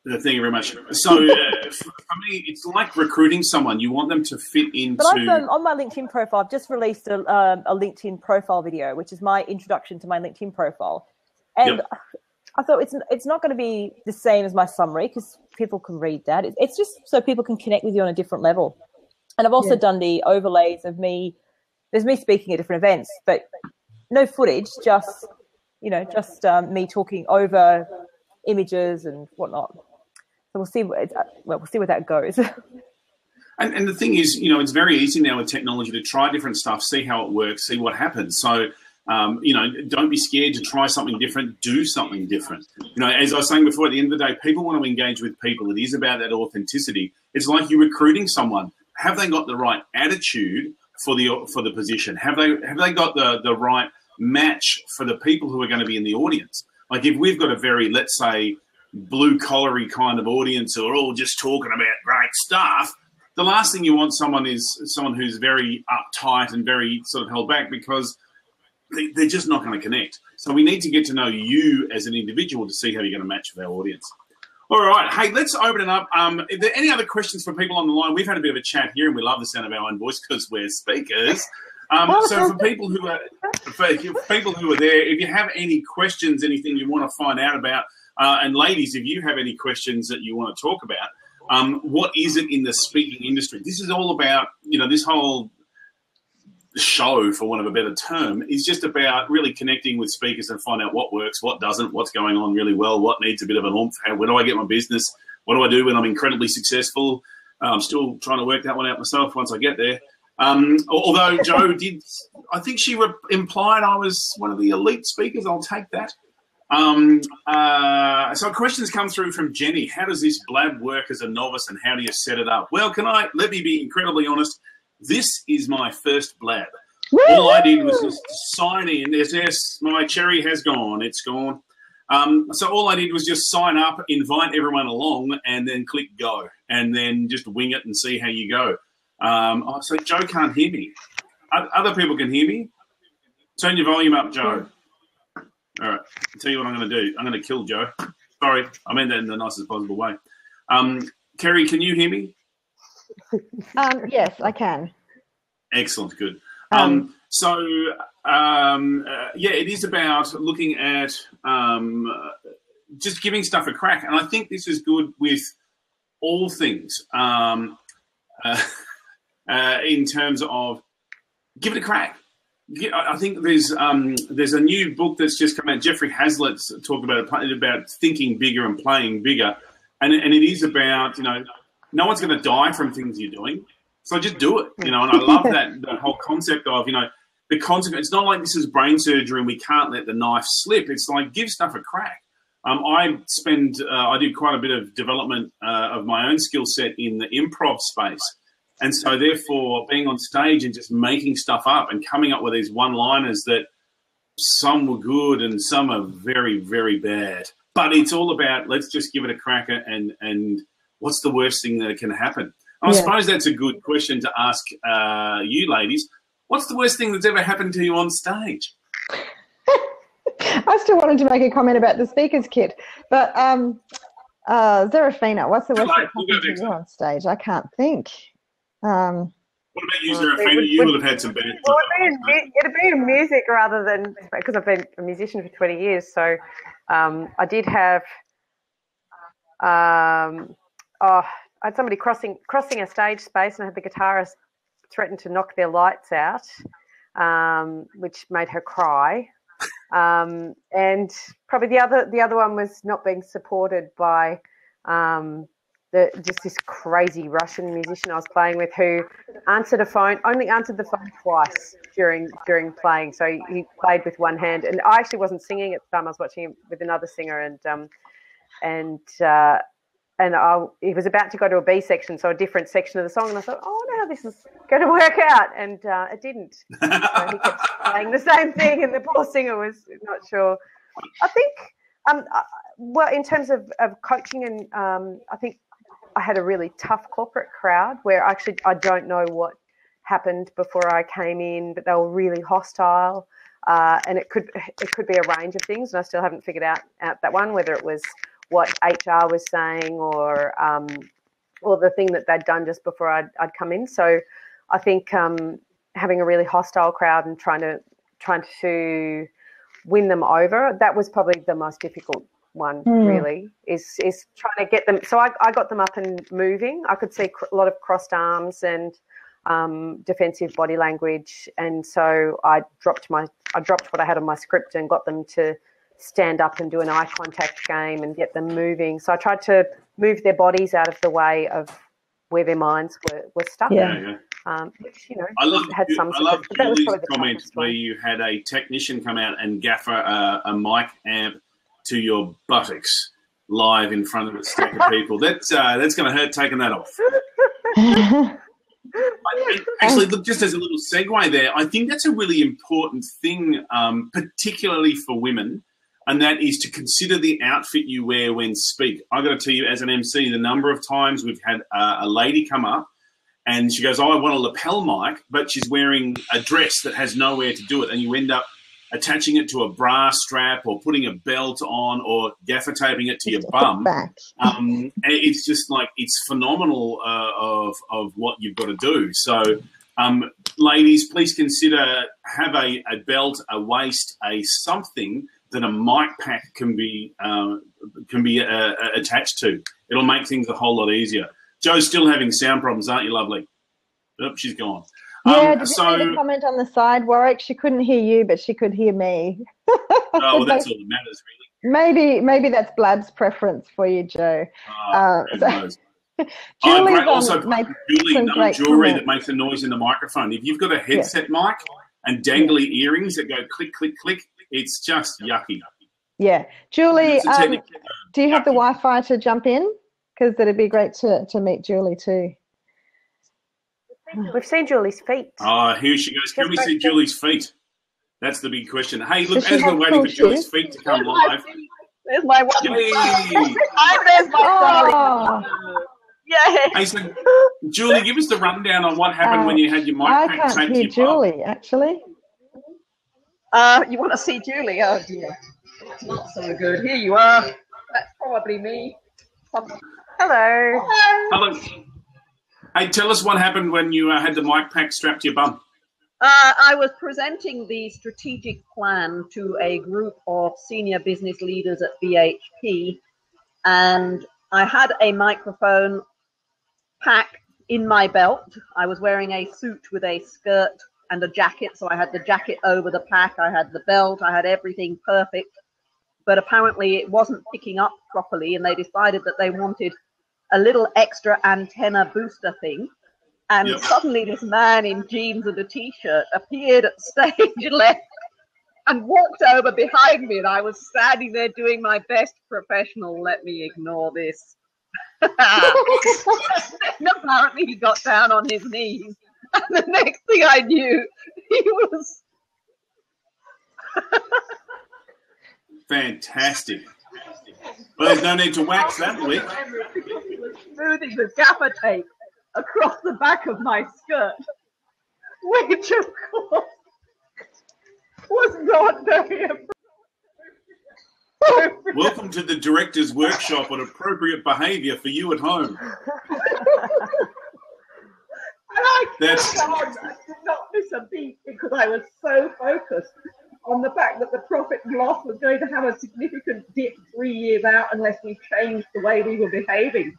Thank you very much. So for me, it's like recruiting someone. You want them to fit into... But I've, on my LinkedIn profile, I've just released a LinkedIn profile video, which is my introduction to my LinkedIn profile. And I thought it's not going to be the same as my summary, because people can read that. It's just so people can connect with you on a different level. And I've also done the overlays of me. There's me speaking at different events, but no footage, just me talking over images and whatnot. So we'll see where that goes. And the thing is, it's very easy now with technology to try different stuff, see how it works, see what happens. So Don't be scared to try something different. Do something different. As I was saying before, at the end of the day, people want to engage with people. It is about that authenticity. It's like you're recruiting someone. Have they got the right attitude for the position? Have they got the right match for the people who are going to be in the audience? Like if we've got a very, let's say, blue-collary kind of audience who are all just talking about great stuff, the last thing you want is someone who's very uptight and very sort of held back, because they're just not going to connect. So we need to get to know you as an individual to see how you're going to match with our audience. All right. Hey, let's open it up. Are there any other questions for people on the line? We've had a bit of a chat here, and we love the sound of our own voice because we're speakers. So for people who are there, if you have any questions, anything you want to find out about, and ladies, if you have any questions that you want to talk about, what is it in the speaking industry? This is all about, this whole show, for want of a better term, is just about really connecting with speakers and find out what works, what doesn't, what's going on really well, what needs a bit of an oomph, where do I get my business, what do I do when I'm incredibly successful. I'm still trying to work that one out myself once I get there. Although Jo did, I think she implied I was one of the elite speakers. I'll take that. So questions come through from Jenny. How does this Blab work as a novice, and how do you set it up? Well, let me be incredibly honest. This is my first Blab. All I did was just sign in. Yes, my cherry has gone. It's gone. So all I did was just sign up, invite everyone along, and then click go, and then just wing it and see how you go. So Jo can't hear me. Other people can hear me. Turn your volume up, Jo. All right. I'll tell you what I'm going to do. I'm going to kill Jo. Sorry. I meant that in the nicest possible way. Kerry, can you hear me? Yes, I can. Excellent. Good. It is about looking at just giving stuff a crack. And I think this is good with all things in terms of give it a crack. I think there's a new book that's just come out. Jeffrey Hazlitt's talked about thinking bigger and playing bigger. And it is about, no one's going to die from things you're doing. So just do it, and I love that whole concept of, the consequence. It's not like this is brain surgery and we can't let the knife slip. It's like give stuff a crack. I did quite a bit of development of my own skill set in the improv space. And so therefore being on stage and just making stuff up and coming up with these one-liners that some were good and some are very, very bad. But it's all about let's just give it a crack and what's the worst thing that can happen? I suppose that's a good question to ask you ladies. What's the worst thing that's ever happened to you on stage? I still wanted to make a comment about the speaker's kit, but Serafina, what's the worst thing that happened to you on stage? I can't think. What about you, Serafina? You would have had some bad stuff. Well, it'd be in music rather than, because I've been a musician for 20 years. So I did have, I had somebody crossing a stage space, and I had the guitarist threaten to knock their lights out, which made her cry. And probably the other one was not being supported by just this crazy Russian musician I was playing with, who only answered the phone twice during playing. So he played with one hand, and I actually wasn't singing at the time. I was watching him with another singer, and he was about to go to a B section, so a different section of the song, and I thought, I wonder how this is going to work out, and it didn't. So he kept playing the same thing, and the poor singer was not sure. I think, well, in terms of coaching, and I think I had a really tough corporate crowd where actually I don't know what happened before I came in, but they were really hostile, and it could be a range of things, and I still haven't figured out that one, whether it was what HR was saying or the thing that they'd done just before I'd come in. So I think having a really hostile crowd and trying to win them over, that was probably the most difficult one, really, is trying to get them. So I got them up and moving. I could see a lot of crossed arms and defensive body language, and so I dropped what I had on my script and got them to stand up and do an eye contact game and get them moving. So I tried to move their bodies out of the way of where their minds were stuck. Yeah. which, you know, I love that Julie's comment where you had a technician come out and gaffer a mic amp to your buttocks live in front of a stack of people. That's going to hurt taking that off. Actually, look, just as a little segue there, I think that's a really important thing, particularly for women, and that is to consider the outfit you wear when speak. I've got to tell you, as an MC, the number of times we've had a lady come up and she goes, "Oh, I want a lapel mic," but she's wearing a dress that has nowhere to do it, and you end up attaching it to a bra strap or putting a belt on or gaffer taping it to your bum. It's just like, it's phenomenal of what you've got to do. So, ladies, please consider, have a belt, a waist, a something that a mic pack can be attached to. It'll make things a whole lot easier. Joe's still having sound problems, aren't you, lovely? Oh, she's gone. Yeah, did you read a comment on the side, Warwick? She couldn't hear you, but she could hear me. Oh, well, that's all that matters, really. Maybe that's Blab's preference for you, Joe. Julie's also Julie, no jewellery that makes a noise in the microphone. If you've got a headset mic and dangly earrings that go click, click, click, it's just yucky. Yeah. Julie, do you have the Wi-Fi to jump in? Because it'd be great to meet Julie too. We've seen Julie's feet. Oh, here she goes. Can we see Julie's feet? That's the big question. Hey, look, as we're waiting for Julie's feet to come live. There's my one. There's my Yay! Hey, so, Julie, give us the rundown on what happened when you had your mic I pack can't hear Julie, actually. You want to see Julie? Oh, dear. It's not so good. Here you are. That's probably me. Hello. Hello. Hey, tell us what happened when you had the mic pack strapped to your bum. I was presenting the strategic plan to a group of senior business leaders at BHP, and I had a microphone pack in my belt. I was wearing a suit with a skirt and a jacket, so I had the jacket over the pack, I had the belt, I had everything perfect, but apparently it wasn't picking up properly, and they decided that they wanted a little extra antenna booster thing. And suddenly this man in jeans and a t-shirt appeared at stage left and walked over behind me, and I was standing there doing my best professional, let me ignore this. And apparently he got down on his knees, and the next thing I knew, he was... Fantastic. Well, there's no need to wax that lick. Smoothing with gaffer tape across the back of my skirt, which of course was not very appropriate. Welcome to the director's workshop on appropriate behaviour for you at home. I did not miss a beat because I was so focused on the fact that the profit and loss was going to have a significant dip 3 years out unless we changed the way we were behaving.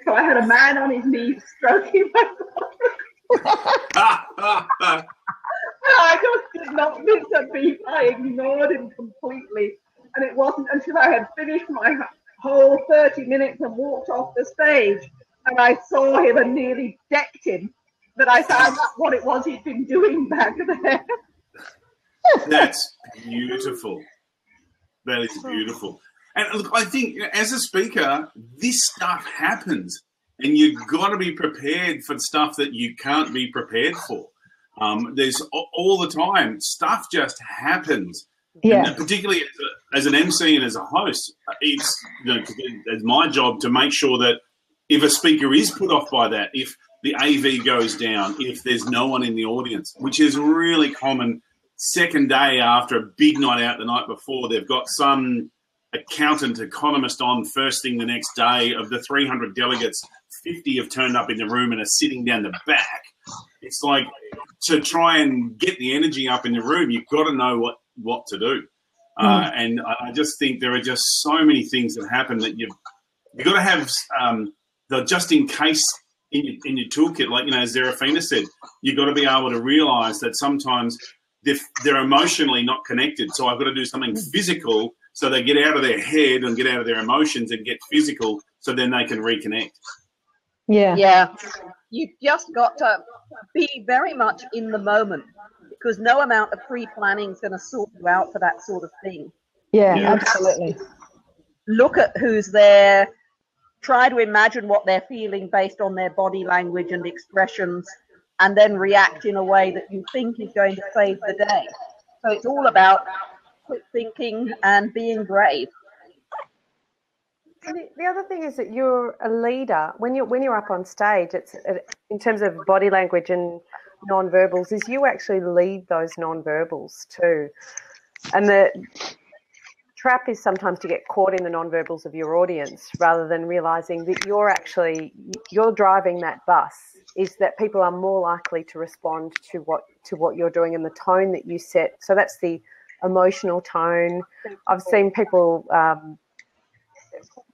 So I had a man on his knees stroking my bottom. I just did not miss a beat. I ignored him completely. And it wasn't until I had finished my whole 30 minutes and walked off the stage and I saw him and nearly decked him that I found out what it was he'd been doing back there. That's beautiful. That is beautiful. And look, I think as a speaker, this stuff happens, and you've got to be prepared for stuff that you can't be prepared for. There's all the time stuff just happens. Yeah. And particularly as an MC and as a host, it's my job to make sure that if a speaker is put off by that, if the AV goes down, if there's no one in the audience, which is really common. Second day after a big night out the night before, they've got some accountant, economist on first thing the next day. Of the 300 delegates, 50 have turned up in the room and are sitting down the back. It's like, to try and get the energy up in the room, you've got to know what to do. And I just think there are just so many things that happen that you've got to have the just in case in your toolkit. Like, as Serafina said, you've got to be able to realise that sometimes they're emotionally not connected. So I've got to do something physical so they get out of their head and get out of their emotions and get physical so then they can reconnect. Yeah. you've just got to be very much in the moment, because no amount of pre-planning is going to sort you out for that sort of thing. Yeah, You absolutely. look at who's there, try to imagine what they're feeling based on their body language and expressions, and then react in a way that you think is going to save the day. So it's all about quick thinking and being brave. And the other thing is that you're a leader. When you're up on stage, it's in terms of body language and non-verbals, is you actually lead those non-verbals too. And the trap is sometimes to get caught in the non-verbals of your audience rather than realising that you're driving that bus, is that people are more likely to respond to what you're doing and the tone that you set. So that's the emotional tone. I've seen people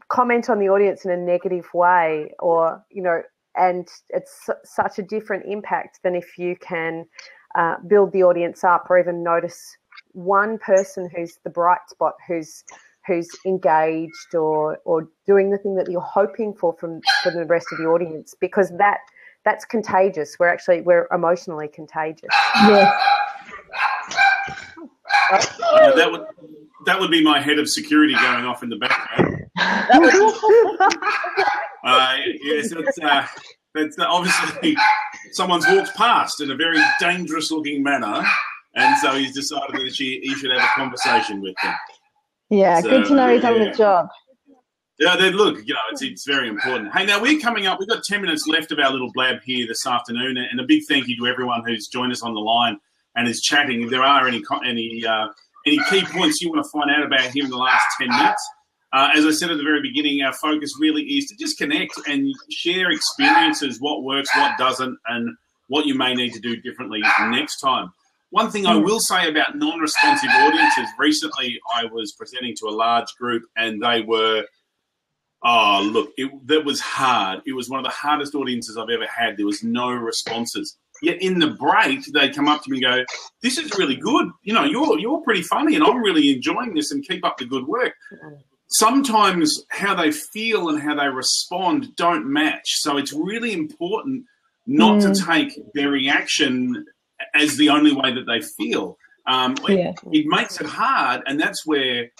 comment on the audience in a negative way, or, you know, and it's such a different impact than if you can build the audience up, or even notice one person who's the bright spot, who's engaged or doing the thing that you're hoping for from the rest of the audience, because that's contagious. We're emotionally contagious. Yes. That would be my head of security going off in the background. Yes, that's obviously someone's walked past in a very dangerous-looking manner, and so he's decided that he should have a conversation with them. Yeah, so, good to know he's on the job. Yeah, look, you know, it's very important. Hey, now we're coming up. We've got 10 minutes left of our little blab here this afternoon, and a big thank you to everyone who's joined us on the line and is chatting. If there are any key points you want to find out about here in the last 10 minutes, as I said at the very beginning, our focus really is to just connect and share experiences, what works, what doesn't, and what you may need to do differently next time. One thing I will say about non-responsive audiences, recently I was presenting to a large group and they were, that was hard. It was one of the hardest audiences I've ever had. There was no responses. Yet in the break, they come up to me and go, "This is really good. You know, you're pretty funny and I'm really enjoying this, and keep up the good work." Sometimes how they feel and how they respond don't match. So it's really important not to take their reaction as the only way that they feel. It makes it hard, and that's where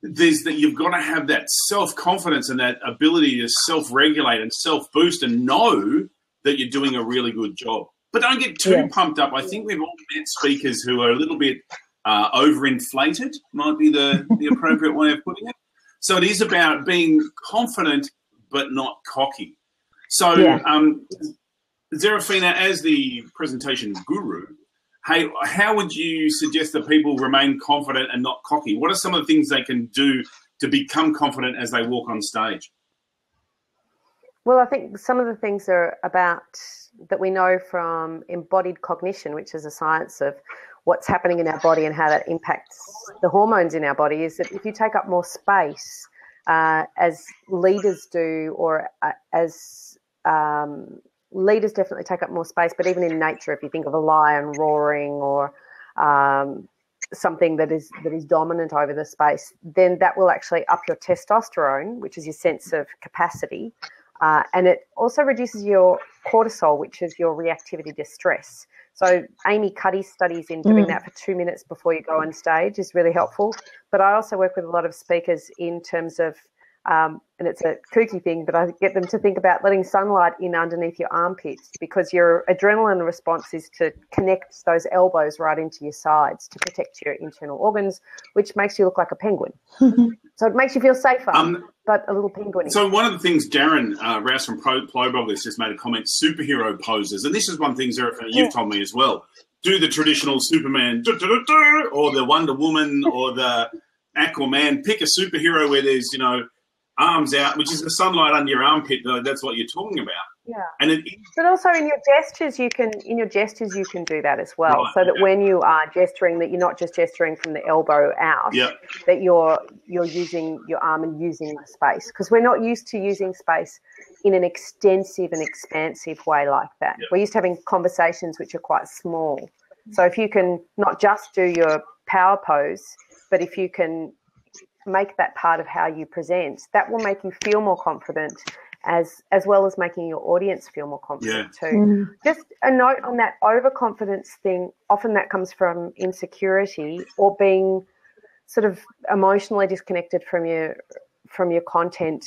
you've got to have that self-confidence and that ability to self-regulate and self-boost and know that you're doing a really good job. But don't get too pumped up. I think we've all met speakers who are a little bit overinflated, might be the appropriate way of putting it. So it is about being confident but not cocky. So Zerafina, as the presentation guru, hey, how would you suggest that people remain confident and not cocky? What are some of the things they can do to become confident as they walk on stage? Well, I think some of the things are about that we know from embodied cognition, which is a science of what's happening in our body and how that impacts the hormones in our body, is that if you take up more space, as leaders do, or as leaders definitely take up more space, but even in nature, if you think of a lion roaring or something that is dominant over the space, then that will actually up your testosterone, which is your sense of capacity, and it also reduces your cortisol, which is your reactivity to stress. So Amy Cuddy's studies in doing that for 2 minutes before you go on stage is really helpful. But I also work with a lot of speakers in terms of, and it's a kooky thing, but I get them to think about letting sunlight in underneath your armpits, because your adrenaline response is to connect those elbows right into your sides to protect your internal organs, which makes you look like a penguin. So it makes you feel safer, but a little penguin. So one of the things Darren Rouse from Plowblog has just made a comment, superhero poses, and this is one thing, Zerafina, you've told me as well. Do the traditional Superman or the Wonder Woman or the Aquaman. Pick a superhero where there's, you know, arms out, which is the sunlight under your armpit. That's what you're talking about. Yeah. And but also in your gestures you can do that as well. Right, so that when you are gesturing, that you're not just gesturing from the elbow out, that you're using your arm and using the space, because we're not used to using space in an extensive and expansive way like that. We're used to having conversations which are quite small. So if you can not just do your power pose, but if you can make that part of how you present, that will make you feel more confident as well as making your audience feel more confident too. Mm. Just a note on that overconfidence thing. Often that comes from insecurity or being sort of emotionally disconnected from your content.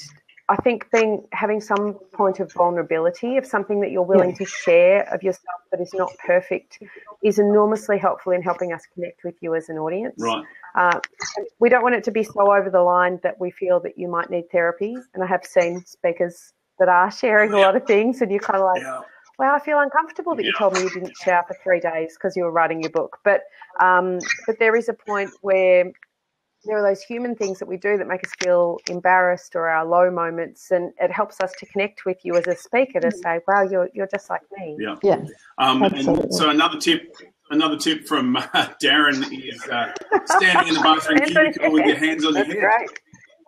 I think having some point of vulnerability of something that you're willing to share of yourself that is not perfect is enormously helpful in helping us connect with you as an audience. Right. We don't want it to be so over the line that we feel that you might need therapy. And I have seen speakers that are sharing a lot of things, and you're kind of like, wow, I feel uncomfortable that you told me you didn't shower for 3 days because you were writing your book. But there is a point where there are those human things that we do that make us feel embarrassed, or our low moments, and it helps us to connect with you as a speaker to say, wow, you're just like me. Yeah. And so another tip from Darren is standing in the bathroom cubicle with your hands on your head. Great.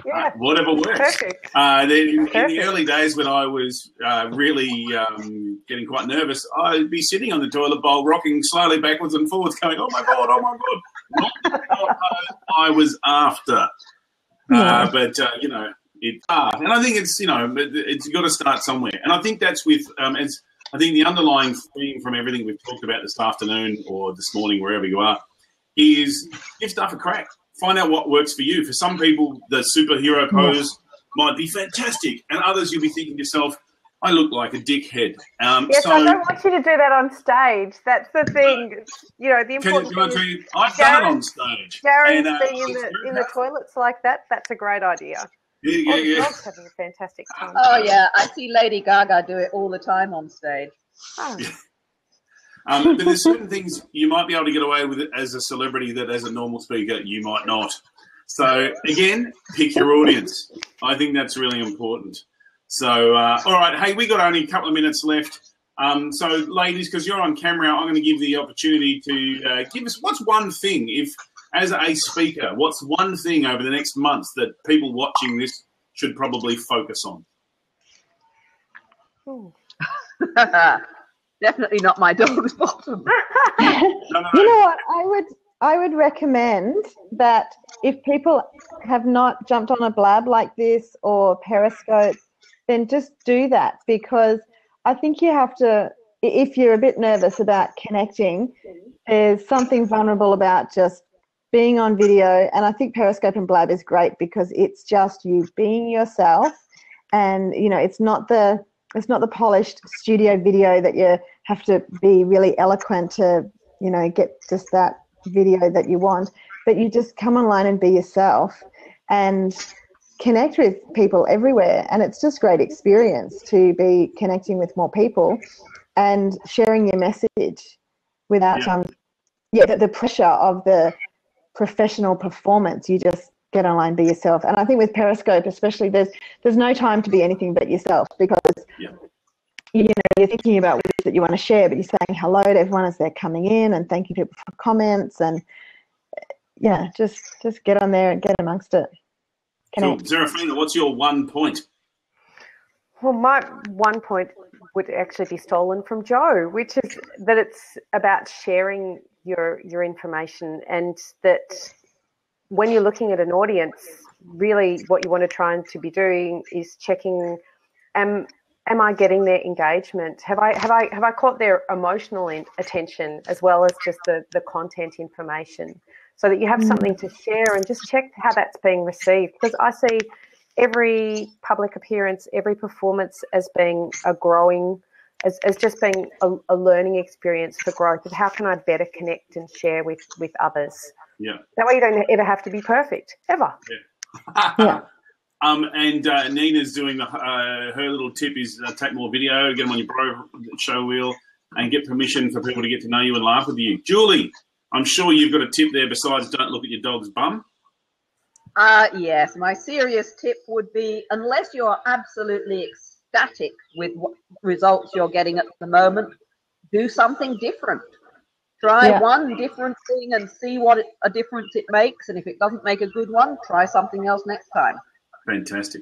Yeah. Whatever works. Perfect. In the early days when I was really getting quite nervous, I'd be sitting on the toilet bowl, rocking slowly backwards and forwards, going, oh my God. Not what I was after. But, and I think it's got to start somewhere. And I think that's with, I think the underlying theme from everything we've talked about this afternoon or this morning, wherever you are, is give stuff a crack. Find out what works for you. For some people, the superhero pose might be fantastic, and others you'll be thinking to yourself, I look like a dickhead. Yes, I don't want you to do that on stage. That's the thing. The important thing. I've done it on stage. Darren's being in the toilets like that. That's a great idea. Yeah. Dog's having a fantastic time. Oh yeah, I see Lady Gaga do it all the time on stage. Oh. But there's certain things you might be able to get away with it as a celebrity that as a normal speaker you might not. So again, pick your audience. I think that's really important. So, all right, hey, we got only a couple of minutes left. So, ladies, because you're on camera, I'm going to give the opportunity to give us what's one thing, if as a speaker, what's one thing over the next month that people watching this should probably focus on? Definitely not my dog's bottom. No. You know what? I would recommend that if people have not jumped on a Blab like this or Periscope, then just do that, because I think you have to, if you're a bit nervous about connecting, there's something vulnerable about just being on video. And I think Periscope and Blab is great because it's just you being yourself, and it's not the polished studio video that you have to be really eloquent to get just that video that you want, but you just come online and be yourself and connect with people everywhere. And it's just great experience to be connecting with more people and sharing your message without the pressure of the professional performance. You just get online, be yourself. And I think with Periscope especially, there's no time to be anything but yourself, because you're thinking about what that you want to share, but you're saying hello to everyone as they're coming in and thanking people for comments, and just get on there and get amongst it. Cool. Serafina, what's your one point? Well, my one point would actually be stolen from Joe, which is that it's about sharing your information, and that when you're looking at an audience, really what you want to try and to be doing is checking, am I getting their engagement? Have I caught their emotional attention as well as just the content information, so that you have something to share, and just check how that's being received. Because I see every public appearance, every performance as being a growing, as just being a learning experience for growth of how can I better connect and share with others. Yeah. That way you don't ever have to be perfect, ever. Yeah. And Nina's doing her little tip is take more video, get them on your pro show wheel, and get permission for people to get to know you and laugh with you. Julie, I'm sure you've got a tip there besides don't look at your dog's bum. Yes, my serious tip would be, unless you're absolutely ecstatic with what results you're getting at the moment, do something different. Try one different thing and see what a difference it makes. And if it doesn't make a good one, try something else next time. Fantastic.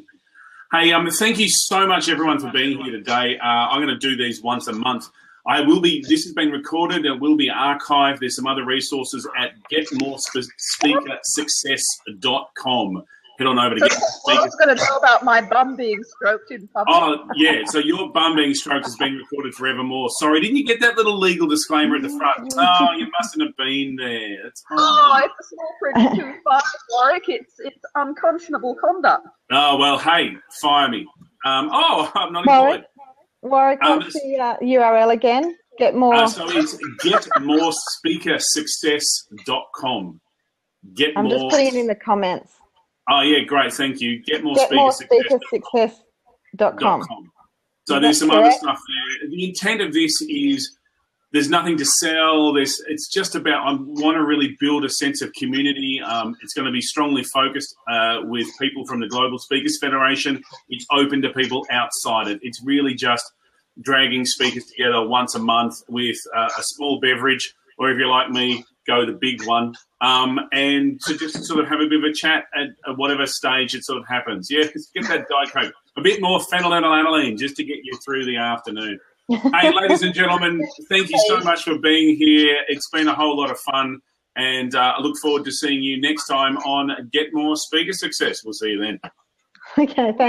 Hey, thank you so much, everyone, for being here today. I'm going to do these once a month. This has been recorded. It will be archived. There's some other resources at getmorespeakersuccess.com. head on over to Get More Well, I was going to know about my bum being stroked in public. Oh, yeah. So your bum being stroked has been recorded forevermore. Sorry, didn't you get that little legal disclaimer at the front? Oh, you mustn't have been there. That's fine. Oh, if the small print is too far, Warwick, it's unconscionable conduct. Oh, well, hey, fire me. I'm not employed. Warwick, what's the URL again? Get more. So it's getmorespeakersuccess.com. I'm just putting it in the comments. Oh, yeah, great. Thank you. Getmorespeakersuccess.com. So there's some other stuff there. The intent of this is there's nothing to sell. It's just about I want to really build a sense of community. It's going to be strongly focused with people from the Global Speakers Federation. It's open to people outside it. It's really just dragging speakers together once a month with a small beverage, or if you're like me, go the big one, and to just sort of have a bit of a chat at whatever stage it sort of happens. Yeah, get that Diet Coke. A bit more phenylalanine just to get you through the afternoon. Hey, ladies and gentlemen, thank you so much for being here. It's been a whole lot of fun, and I look forward to seeing you next time on Get More Speaker Success. We'll see you then. Okay, thanks.